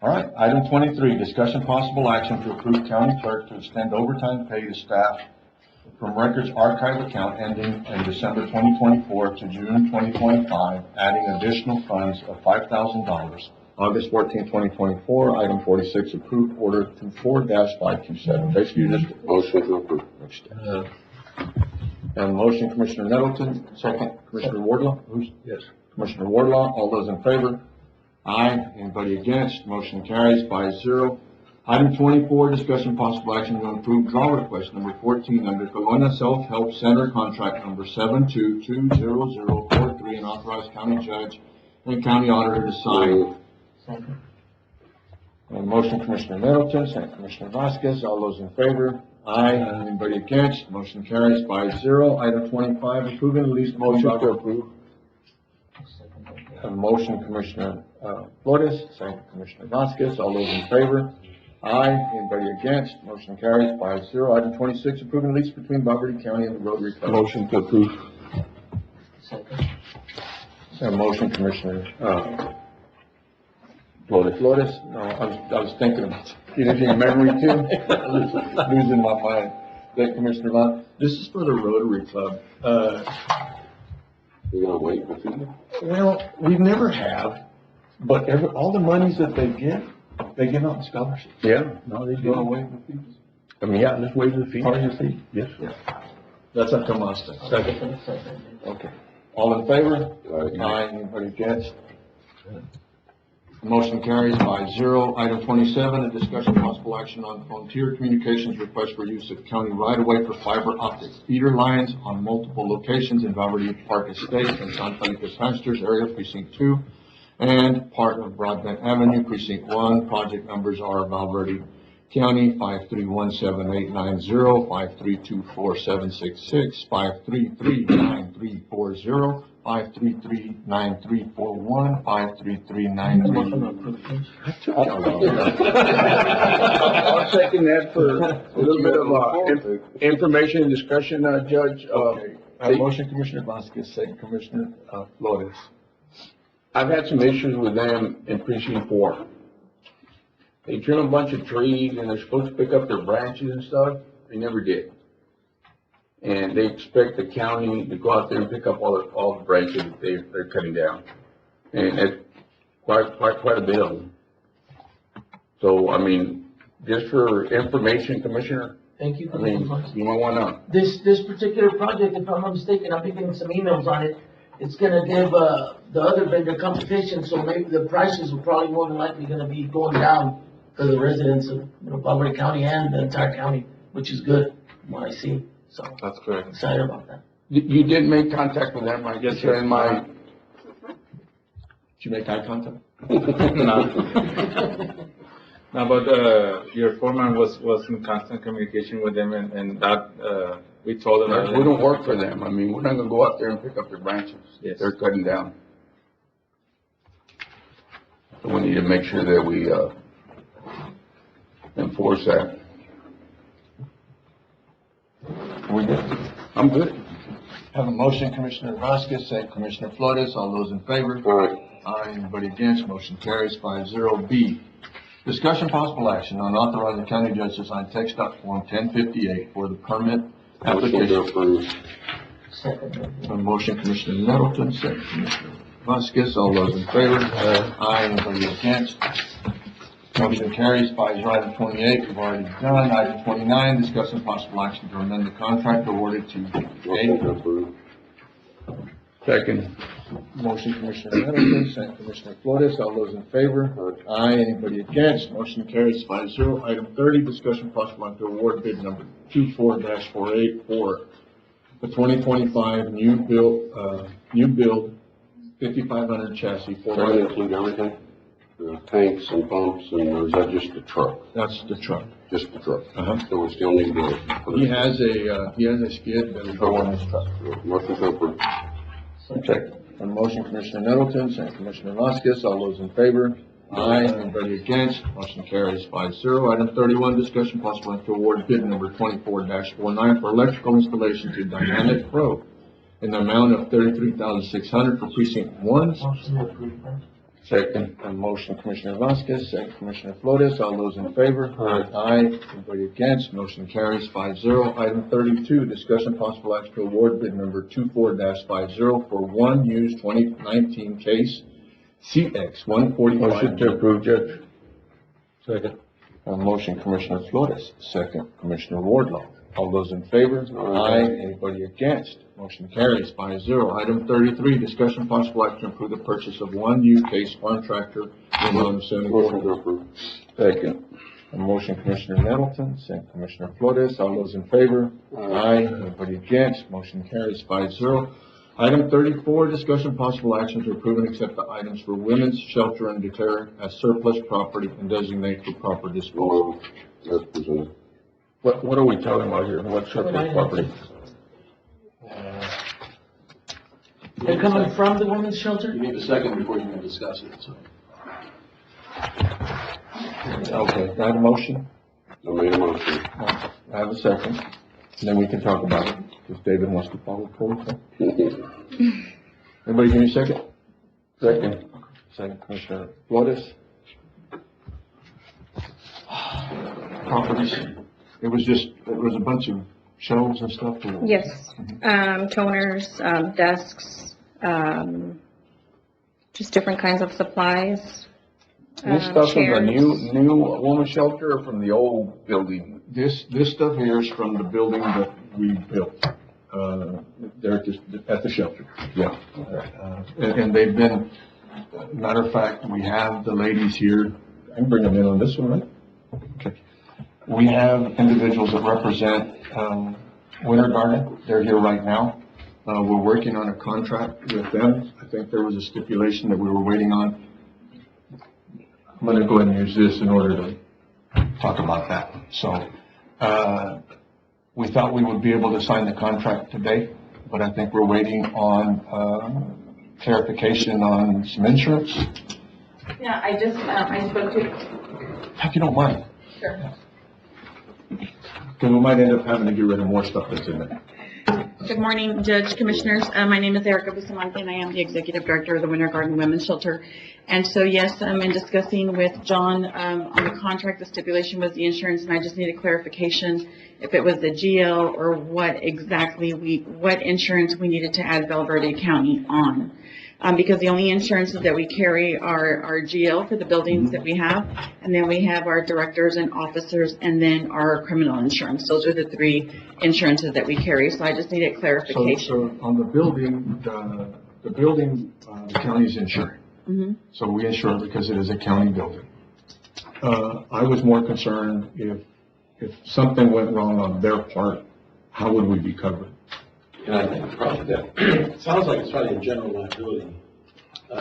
All right. Item 23, discussion possible action to approve county clerk to extend overtime pay to staff from records archive account ending in December 2024 to June 2025, adding additional funds of $5,000. August 14, 2024, item 46, approved order 24-527. Basically, just Motion to approve. and motion, Commissioner Nettleton, second, Commissioner Wardlaw. Yes. Commissioner Wardlaw, all those in favor? Aye. Anybody against? Motion carries 5-0. Item 24, discussion possible action to approve draw request number 14 under Kelowna Self-Help Center contract number 72-20043 and authorize county judge and county auditor to sign. Second. Motion, Commissioner Middleton, second, Commissioner Vasquez. All those in favor? Aye. Anybody against? Motion carries 5-0. Item 25, approving the lease motion to approve. A motion, Commissioner Flores, second, Commissioner Vasquez. All those in favor? Aye. Anybody against? Motion carries 5-0. Item 26, approving lease between Valverde County and the Rotary Club. Motion to approve. Second. A motion, Commissioner Flores. No, I was thinking about getting a memory too. Losing my mind. That Commissioner Lund. This is for the Rotary Club. You're gonna wait and see? Well, we never have, but all the monies that they give out in scholarships. Yeah, no, they You want to do. waive the fees? I mean, yeah, let's waive the fee. Part of your fee? Yes. That's up to Mazda. Second. Okay. All in favor? Aye. Aye. Anybody against? Motion carries 5-0. Item 27, a discussion possible action on Frontier Communications request for use of county right-of-way for fiber optic feeder lines on multiple locations in Valverde Park Estate and San Felipe Pastures area, precinct 2, and part of Broadbent Avenue, precinct 1. Project numbers are Valverde County 5317890, 5324766, 5339340, 5339341, 53393. I'll second that for a little bit of, information and discussion, Judge. Okay. Motion, Commissioner Vasquez, second, Commissioner Flores. I've had some issues with them in precinct 4. They trim a bunch of trees and they're supposed to pick up their branches and stuff. They never did. And they expect the county to go out there and pick up all the branches that they're cutting down. And quite a bit of them. So, I mean, just for information, Commissioner, Thank you. I mean, you might wanna, This particular project, if I'm not mistaken, I've been getting some emails on it. It's gonna give, the other vendor competition, so maybe the prices are probably more than likely gonna be going down for the residents of, Valverde County and the entire county, which is good, from what I see. So, That's correct. excited about that. you did make contact with them, I guess, Yes, sir. in my, Did you make eye contact? No, but, your foreman was in constant communication with them and that, we told them. we don't work for them. I mean, we're not gonna go out there and pick up their branches. Yes. They're cutting down. So we need to make sure that we, enforce that. We good? I'm good. Have a motion, Commissioner Vasquez, second Commissioner Flores, all those in favor? Aye, anybody against, motion carries 5-0. B, discussion possible action on authorizing county judge to sign text dot form 1058 for the permit application. A motion, Commissioner Nettleton, second Commissioner Vasquez, all those in favor? Aye, anybody against? Motion carries 5-0. Item 28, we've already done. Item 29, discussion possible action to amend the contract awarded to Second. Motion, Commissioner Nettleton, second Commissioner Flores, all those in favor? Aye, anybody against? Motion carries 5-0. Item 30, discussion possible action to award bid number 24-48 for the 2025 new build 5500 chassis for. Does that include everything? The tanks and pumps, and or is that just the truck? That's the truck. Just the truck? Uh-huh. So we still need to. He has a skid that will go on his truck. Motion to approve. Second. A motion, Commissioner Nettleton, second Commissioner Vasquez, all those in favor? Aye, anybody against? Motion carries 5-0. Item 31, discussion possible action to award bid number 24-49 for electrical installation to Dynamic Pro in the amount of $33,600 for precinct 1. Motion to approve, man. Second. A motion, Commissioner Vasquez, second Commissioner Flores, all those in favor? Aye. Anybody against? Motion carries 5-0. Item 32, discussion possible action to award bid number 24-50 for one used 2019 case CX 145. Motion to approve, Judge. Second. A motion, Commissioner Flores, second Commissioner Wardlaw. All those in favor? Aye. Anybody against? Motion carries 5-0. Item 33, discussion possible action to approve the purchase of one used case farm tractor in the amount of Motion to $74. approve. Second. A motion, Commissioner Nettleton, second Commissioner Flores. All those in favor? Aye. Anybody against? Motion carries 5-0. Item 34, discussion possible action to approve and accept the items for women's shelter and declare as surplus property and designate for proper disposal. As presented. What are we talking about here? What surplus property? They're coming from the women's shelter? You need a second before you can discuss it, so. Okay, I have a motion. I made a motion. I have a second. And then we can talk about it, if David wants to follow protocol. Everybody give me a second? Second. Second, Commissioner Flores. Properties, it was a bunch of shelves and stuff. or- Yes, toners, desks, just different kinds of supplies. This stuff from the chairs. new woman shelter or from the old building? This stuff here is from the building that we built, there at the shelter. Yeah. And they've been, matter of fact, we have the ladies here, I can bring them in on this one, right? Okay. We have individuals that represent, Winter Garden, they're here right now. We're working on a contract with them. I think there was a stipulation that we were waiting on. I'm gonna go ahead and use this in order to talk about that. So, we thought we would be able to sign the contract today, but I think we're waiting on, clarification on some insurance. Yeah, I just, I spoke to, If you don't mind, sure. because we might end up having to get rid of more stuff that's in there. Good morning, Judge, Commissioners. My name is Erica Bustamante, and I am the Executive Director of the Winter Garden Women's Shelter. And so, yes, in discussing with John, on the contract, the stipulation was the insurance, and I just needed clarification if it was the GL or what exactly what insurance we needed to add Valverde County on. because the only insurances that we carry are our GL for the buildings that we have, and then we have our directors and officers, and then our criminal insurance. Those are the three insurances that we carry, so I just needed clarification. So on the building, the county's insuring. Mhm. So we insure it because it is a county building. I was more concerned if something went wrong on their part, how would we be covered? And I think probably that, it sounds like it's probably a general liability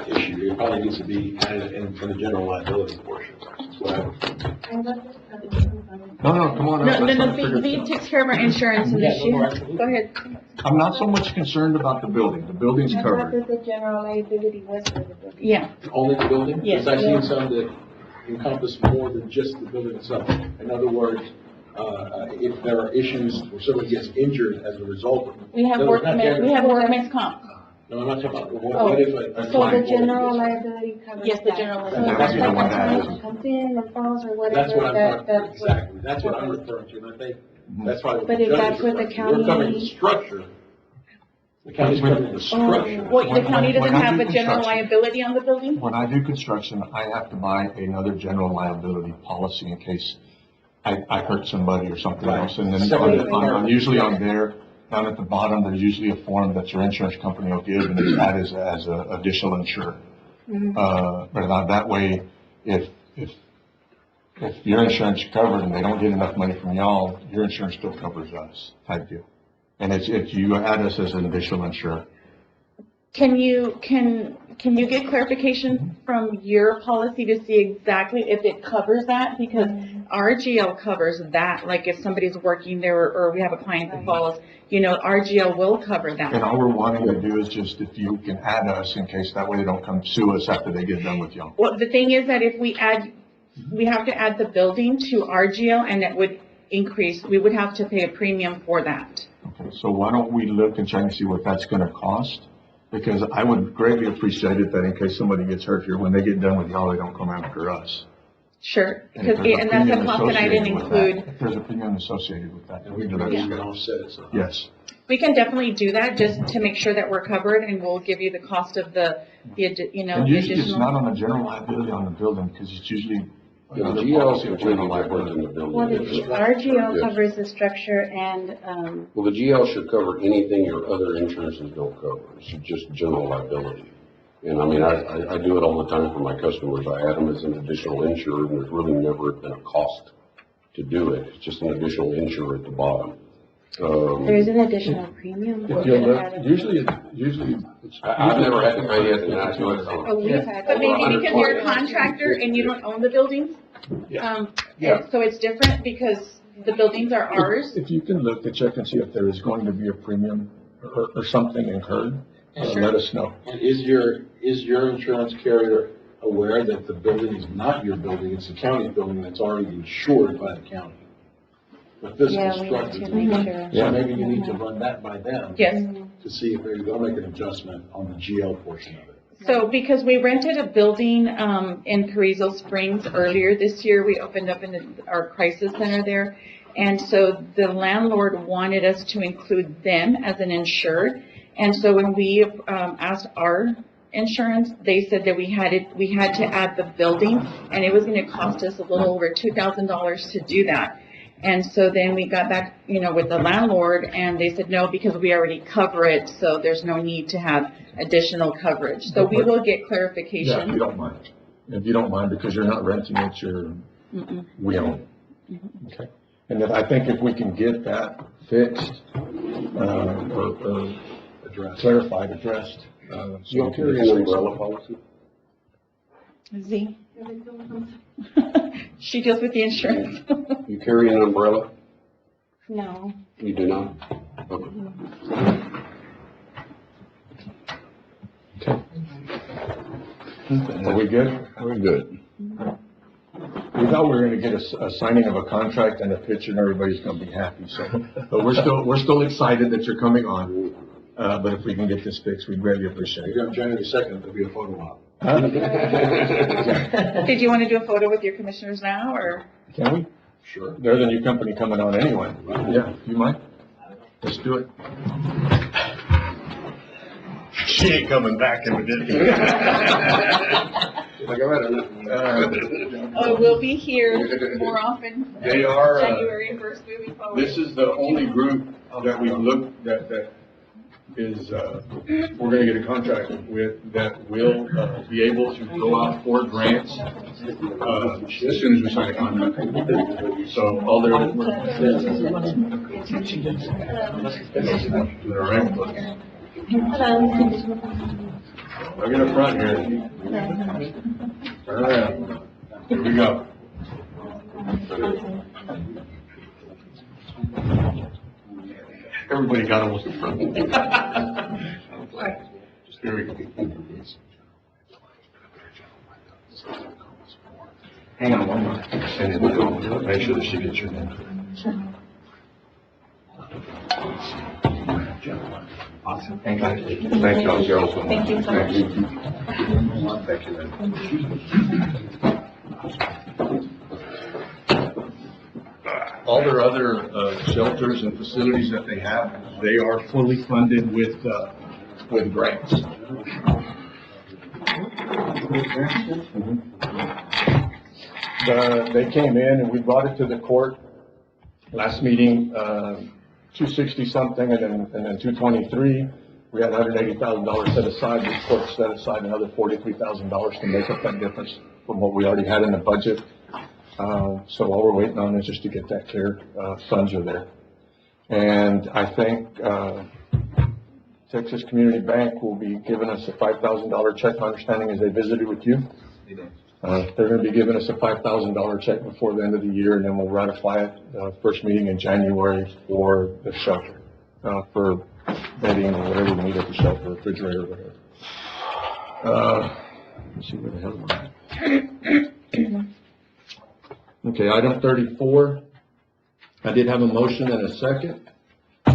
issue. It probably needs to be added in for the general liability portion. That's what I would think. No, come on. No, up. no, Let's no, not figure B it out. takes care of our insurance and Yeah, issue. no, absolutely. Go ahead. I'm not so much concerned about the building. The building's I thought covered. that the general liability was for the building. Yeah, Only the building? Yes. Because I've seen some that encompass more than just the building itself. In other words, if there are issues where somebody gets injured as a result of. we have workman's comp. No, I'm not talking about, Oh, what if a So client. the general liability covers Yes, the that. general So liability. if That's like what a I client asked. comes in and falls or That's what whatever, I'm talking, that's what. exactly, that's what I'm referring to, and I think that's probably. what But the if judge that's is what the referring to. We're covering the county- structure. The county's covering the structure. Well, the county doesn't When I have do a general construction- liability on the building? When I do construction, I have to buy another general liability policy in case I hurt somebody or something Right. else. And then Separate I'm usually on there, down at the bottom, there's usually a form that your insurance company will give, and it's added as a additional insurer. But that way, if your insurance is covered and they don't get enough money from y'all, your insurance still covers us, type deal. And it's you add us as an additional insurer. Can you get clarification from your policy to see exactly if it covers that? Because our GL covers that, like if somebody's working there or we have a client that falls, our GL will cover And that. all we're wanting to do is just if you can add us in case that way they don't come sue us after they get done with y'all. Well, the thing is that if we have to add the building to our GL and that would increase, we would have to pay a premium for that. Okay, so why don't we look and try and see what that's gonna cost? Because I would greatly appreciate it that in case somebody gets hurt here, when they get done with y'all, they don't come after us. Sure, And if because, there's a and that's a premium cost that I didn't associated with that- include. If there's a premium associated with that, And we do can, that. we can offset it, so. Yes. We can definitely do that just to make sure that we're covered and we'll give you the cost of the And usually it's additional. not on the general liability on the building, because it's usually The another GL policy is of general completely different than liability. the Well, building. our GL Yes. covers the structure and, Well, the GL should cover anything your other insurances don't cover. It's just general liability. And I mean, I do it all the time for my customers. I add them as an additional insurer, and there's really never been a cost to do it. It's just an additional insurer at the bottom. there's an additional premium. If you look, usually it's. I've never had to pay it, and I do it. Oh, we've had. But maybe Over because you're a 120. contractor and you don't own the buildings? Yeah. So it's different because the buildings are ours? If you can look to check and see if there is going to be a premium or something incurred, Sure. let us know. And is your insurance carrier aware that the building is not your building, it's the county's building that's already insured by the county? But this Yeah, we have constructed. to make sure. So maybe you need to run that by them. Yes. To see if they'll make an adjustment on the GL portion of it. So because we rented a building in Carrizo Springs earlier this year, we opened up our crisis center there. And so the landlord wanted us to include them as an insured. And so when we asked our insurance, they said that we had to add the building, and it was going to cost us a little over $2,000 to do that. And so then we got back, with the landlord, and they said, no, because we already cover it, so there's no need to have additional coverage. So we will get Yeah, if clarification. you don't mind. If you don't mind, because you're not renting it, we own it. Okay. And I think if we can get that fixed, or clarified, addressed. You don't carry an umbrella policy? Z. She deals with the insurance. You carry an umbrella? No. You do not? Okay. Are we good? We're good. We thought we were gonna get a signing of a contract and a picture and everybody's gonna be happy, so. But we're still excited that you're coming on. But if we can get this fixed, we'd greatly appreciate it. Maybe on January 2nd, there'll be a photo op. Huh? Did you want to do a photo with your commissioners now, or? Can we? Sure. They're the new company coming on anyway. Yeah, you mind? Let's do it. She ain't coming back evidently. We'll be here more often. They are, January 1st moving forward. This is the only group that we've looked, that is, we're gonna get a contract with, that will be able to go out for grants, as soon as we sign a contract. So all they're. Look in the front here. Turn around. Here we go. Everybody got almost in front. Here we go. Hang on one more. And then we'll go, make sure that she gets your name. Awesome. Thank you. Thank you, Gerald. Thank you so much. Thank you. All their other shelters and facilities that they have, they are fully funded with grants. They came in and we brought it to the court last meeting, 260 something and then 223. We had $180,000 set aside. The court set aside another $43,000 to make up that difference from what we already had in the budget. So all we're waiting on is just to get that clear. Funds are there. And I think Texas Community Bank will be giving us a $5,000 check, my understanding is they visited with you. They're going to be giving us a $5,000 check before the end of the year, and then we'll ratify it, first meeting in January for the shelter, for bedding or whatever we need at the shelter, refrigerator, whatever. Let's see where the hell am I? Okay, item 34. I did have a motion and a second.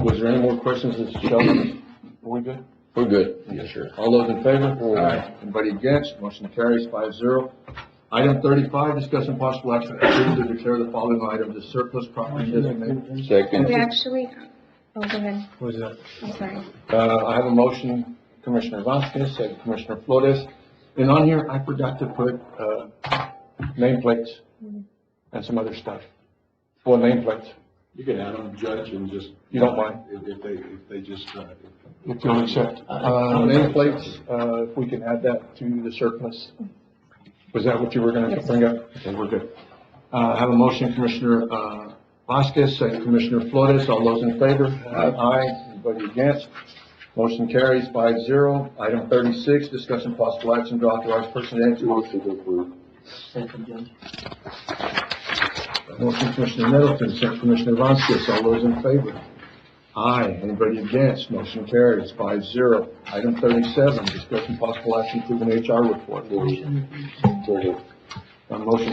Was there any more questions as to shelter? Are we good? We're good. Yes, sir. All those in favor? Aye. Anybody against? Motion carries 5-0. Item 35, discussion possible action to declare the following items as surplus property designated. Second. We actually, oh, go ahead. What is that? I'm sorry. I have a motion, Commissioner Vasquez, second Commissioner Flores. And on here, I forgot to put, nameplates and some other stuff. Well, nameplates. You can add them, Judge, and just. You don't mind? If they just, If you'll accept, nameplates, if we can add that to the surplus. Was that what you were gonna bring up? Okay, we're good. I have a motion, Commissioner, Vasquez, second Commissioner Flores. All those in favor? Aye. Anybody against? Motion carries 5-0. Item 36, discussion possible action to authorize person to enter. Motion to approve. Second, Judge. Motion, Commissioner Middleton, second Commissioner Vasquez. All those in favor? Aye. Anybody against? Motion carries 5-0. Item 37, discussion possible action to an HR report. Motion,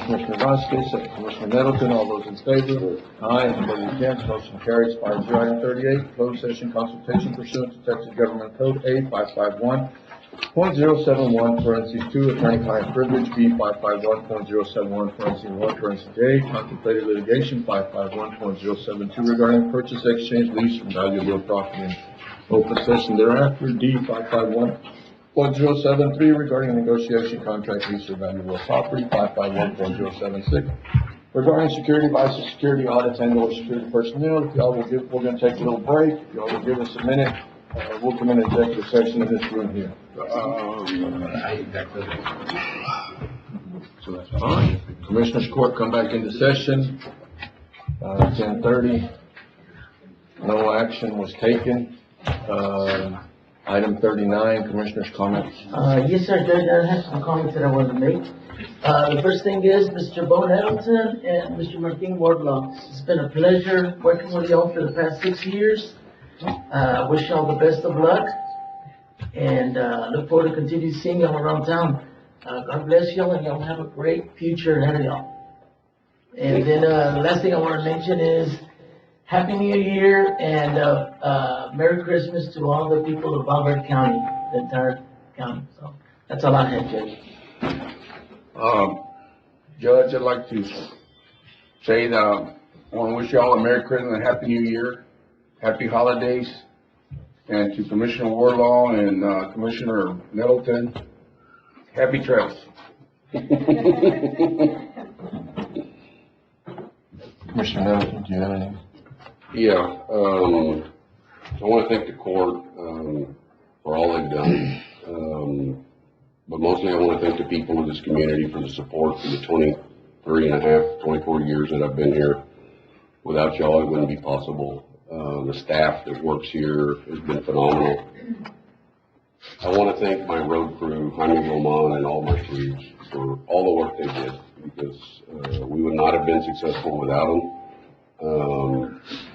Commissioner Vasquez, second Commissioner Middleton. All those in favor? Aye. Anybody against? Motion carries 5-0. Item 38, closed session consultation pursuant to Texas Government Code A 551.071, parentheses 2, attorney-client privilege, B 551.071, parentheses 1, parentheses A, contemplated litigation 551.072 regarding purchase, exchange, lease, and value of real property in open session thereafter, D 551.073 regarding negotiation, contract, lease, or value of real property, 551.076 regarding security devices, security audits, and/or security personnel. If y'all will give, we're gonna take a little break. If y'all will give us a minute, we'll come in executive session in this room here. So that's fine. Commissioners Court come back into session, 10:30. No action was taken. Item 39, Commissioners' comments. Yes, sir, Judge, I have some comments that I want to make. The first thing is, Mr. Bo Nettleton and Mr. Martin Wardlaw, it's been a pleasure working with y'all for the past 6 years. Wish y'all the best of luck, and look forward to continue seeing y'all around town. God bless y'all, and y'all have a great future ahead of y'all. And then the last thing I want to mention is Happy New Year and Merry Christmas to all the people of Valverde County, the entire county. So that's all I had, Judge. Judge, I'd like to say that I want to wish you all a Merry Christmas and a Happy New Year, Happy Holidays, And to Commissioner Warlaw and Commissioner Nettleton, happy trails. Commissioner Middleton, do you have anything? Yeah, I want to thank the court, for all they've done. But mostly I want to thank the people of this community for the support for the 24 years that I've been here. Without y'all, it wouldn't be possible. The staff that works here has been phenomenal. I want to thank my road crew, Jaime Roman, and all my crews for all the work they did, because we would not have been successful without them.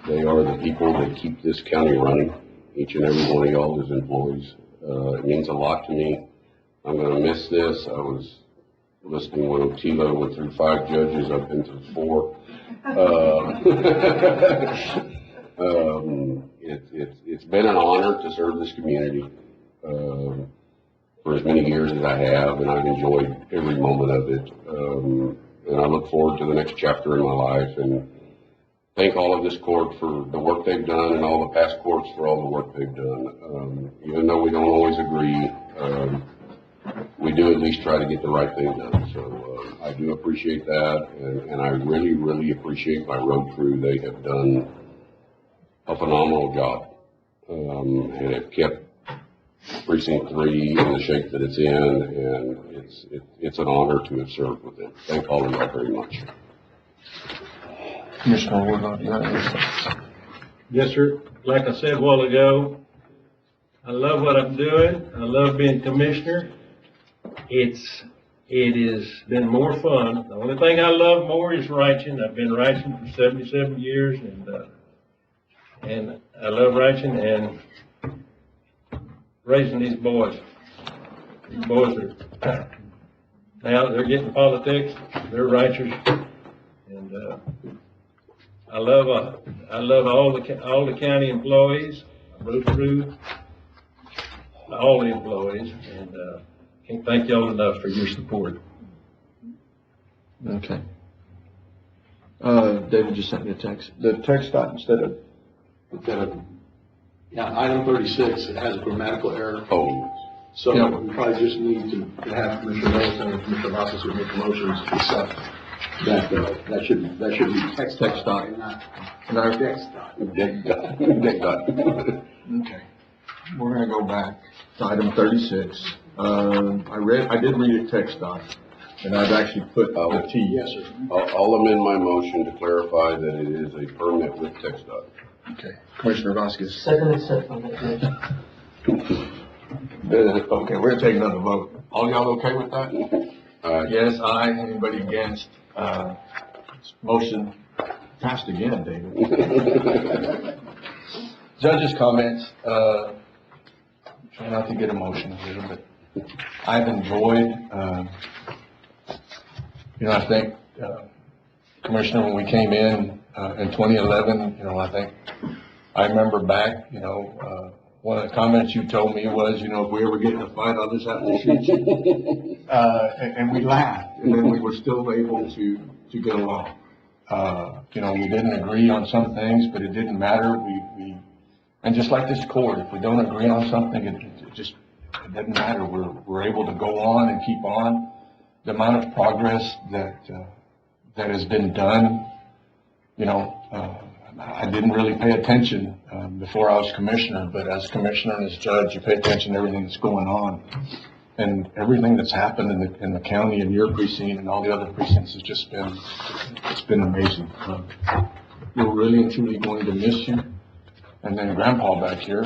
They are the people that keep this county running, each and every one of y'all as employees. It means a lot to me. I'm going to miss this. I was listening when Otila went through 5 judges. I've been through 4. It's been an honor to serve this community for as many years as I have, and I've enjoyed every moment of it. And I look forward to the next chapter in my life, and thank all of this court for the work they've done, and all the past courts for all the work they've done. Even though we don't always agree, we do at least try to get the right thing done. So I do appreciate that, and I really, really appreciate my road crew. They have done a phenomenal job, and it kept Precinct 3 in the shape that it's in, and it's an honor to have served with them. Thank all of y'all very much. Commissioner Warlock, do you have anything? Yes, sir. Like I said a while ago, I love what I'm doing. I love being commissioner. It has been more fun. The only thing I love more is ranching. I've been ranching for 77 years, and I love ranching and raising these boys. These boys are now they're getting politics. They're ranchers, and I love all the county employees, road crew, all the employees, and can't thank y'all enough for your support. Okay. David just sent me a text. The text dot instead of, Yeah, item 36, it has a grammatical error. Oh. So Yeah. we probably just need to have Commissioner Middleton and Commissioner Vasquez would make motions to accept that, that should be text Text dot. not No. text dot. Deck dot. Okay. We're gonna go back to item 36. I did read it text dot, and I've actually put the T. Yes, sir. I'll amend my motion to clarify that it is a permit with text dot. Okay. Commissioner Vasquez. Second acceptance, Judge. Okay, we're gonna take another vote. All y'all okay with that? Yes, aye. Anybody against? Motion passed again, David. Judges' comments, try not to get emotional here, but I've enjoyed, I think, Commissioner, when we came in 2011, I remember back, one of the comments you told me was, if we ever get in a fight, I'll just have to shoot you. And we laughed, and then we were still able to get along. We didn't agree on some things, but it didn't matter. And just like this court, if we don't agree on something, it doesn't matter. We're able to go on and keep on. The amount of progress that has been done, I didn't really pay attention before I was commissioner, but as commissioner and as judge, you pay attention to everything that's going on. And everything that's happened in the county and your precinct and all the other precincts has just been amazing. We're really and truly going to miss you. And then Grandpa back here, I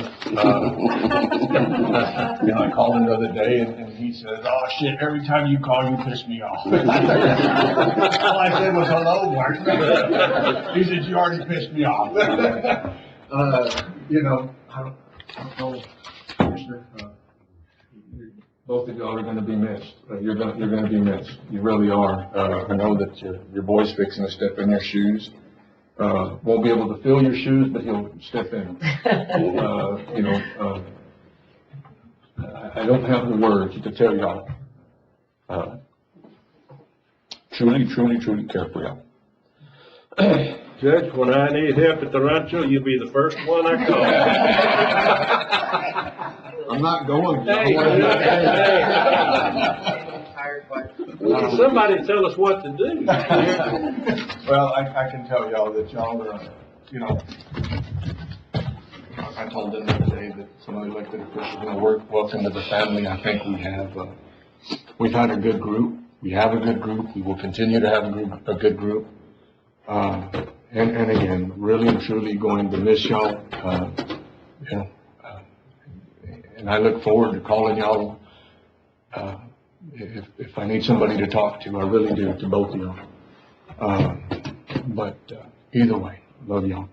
called him the other day and he says, "Oh shit, every time you call, you piss me off." All I said was, "Hello, Mark." He said, "You already pissed me off." I don't know, Commissioner, both of y'all are gonna be missed. You're gonna be missed. You really are. I know that your boy's fixing to step in your shoes. Won't be able to fill your shoes, but he'll step in. I don't have the words to tell y'all. Truly, truly, truly care for y'all. Judge, when I need help at the rancho, you'll be the first one I call. I'm not going. Hey, somebody tell us what to do. Well, I can tell y'all that y'all are, I told them the other day that some of the elected officials are gonna work, welcome to the family. I think we've had a good group. We have a good group. We will continue to have a good group. And again, really and truly going to miss y'all, and I look forward to calling y'all, if I need somebody to talk to, I really do, to both of y'all. But either way, love y'all.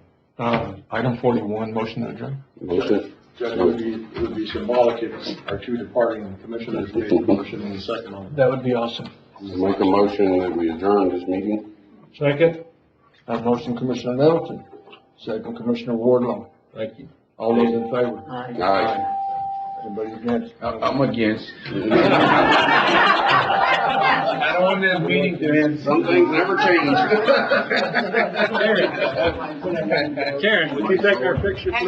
Item 41, motion to adjourn. Motion. Judge, it would be symbolic if our two departing commissioners made a motion in a second on it. That would be awesome. Make a motion that we adjourn this meeting. Second? Motion, Commissioner Middleton. Second, Commissioner Wardlaw. Thank you. All those in favor? Aye. Anybody against? I'm against. I don't want that meeting to end. Some things never change. Karen, would you take our picture, please?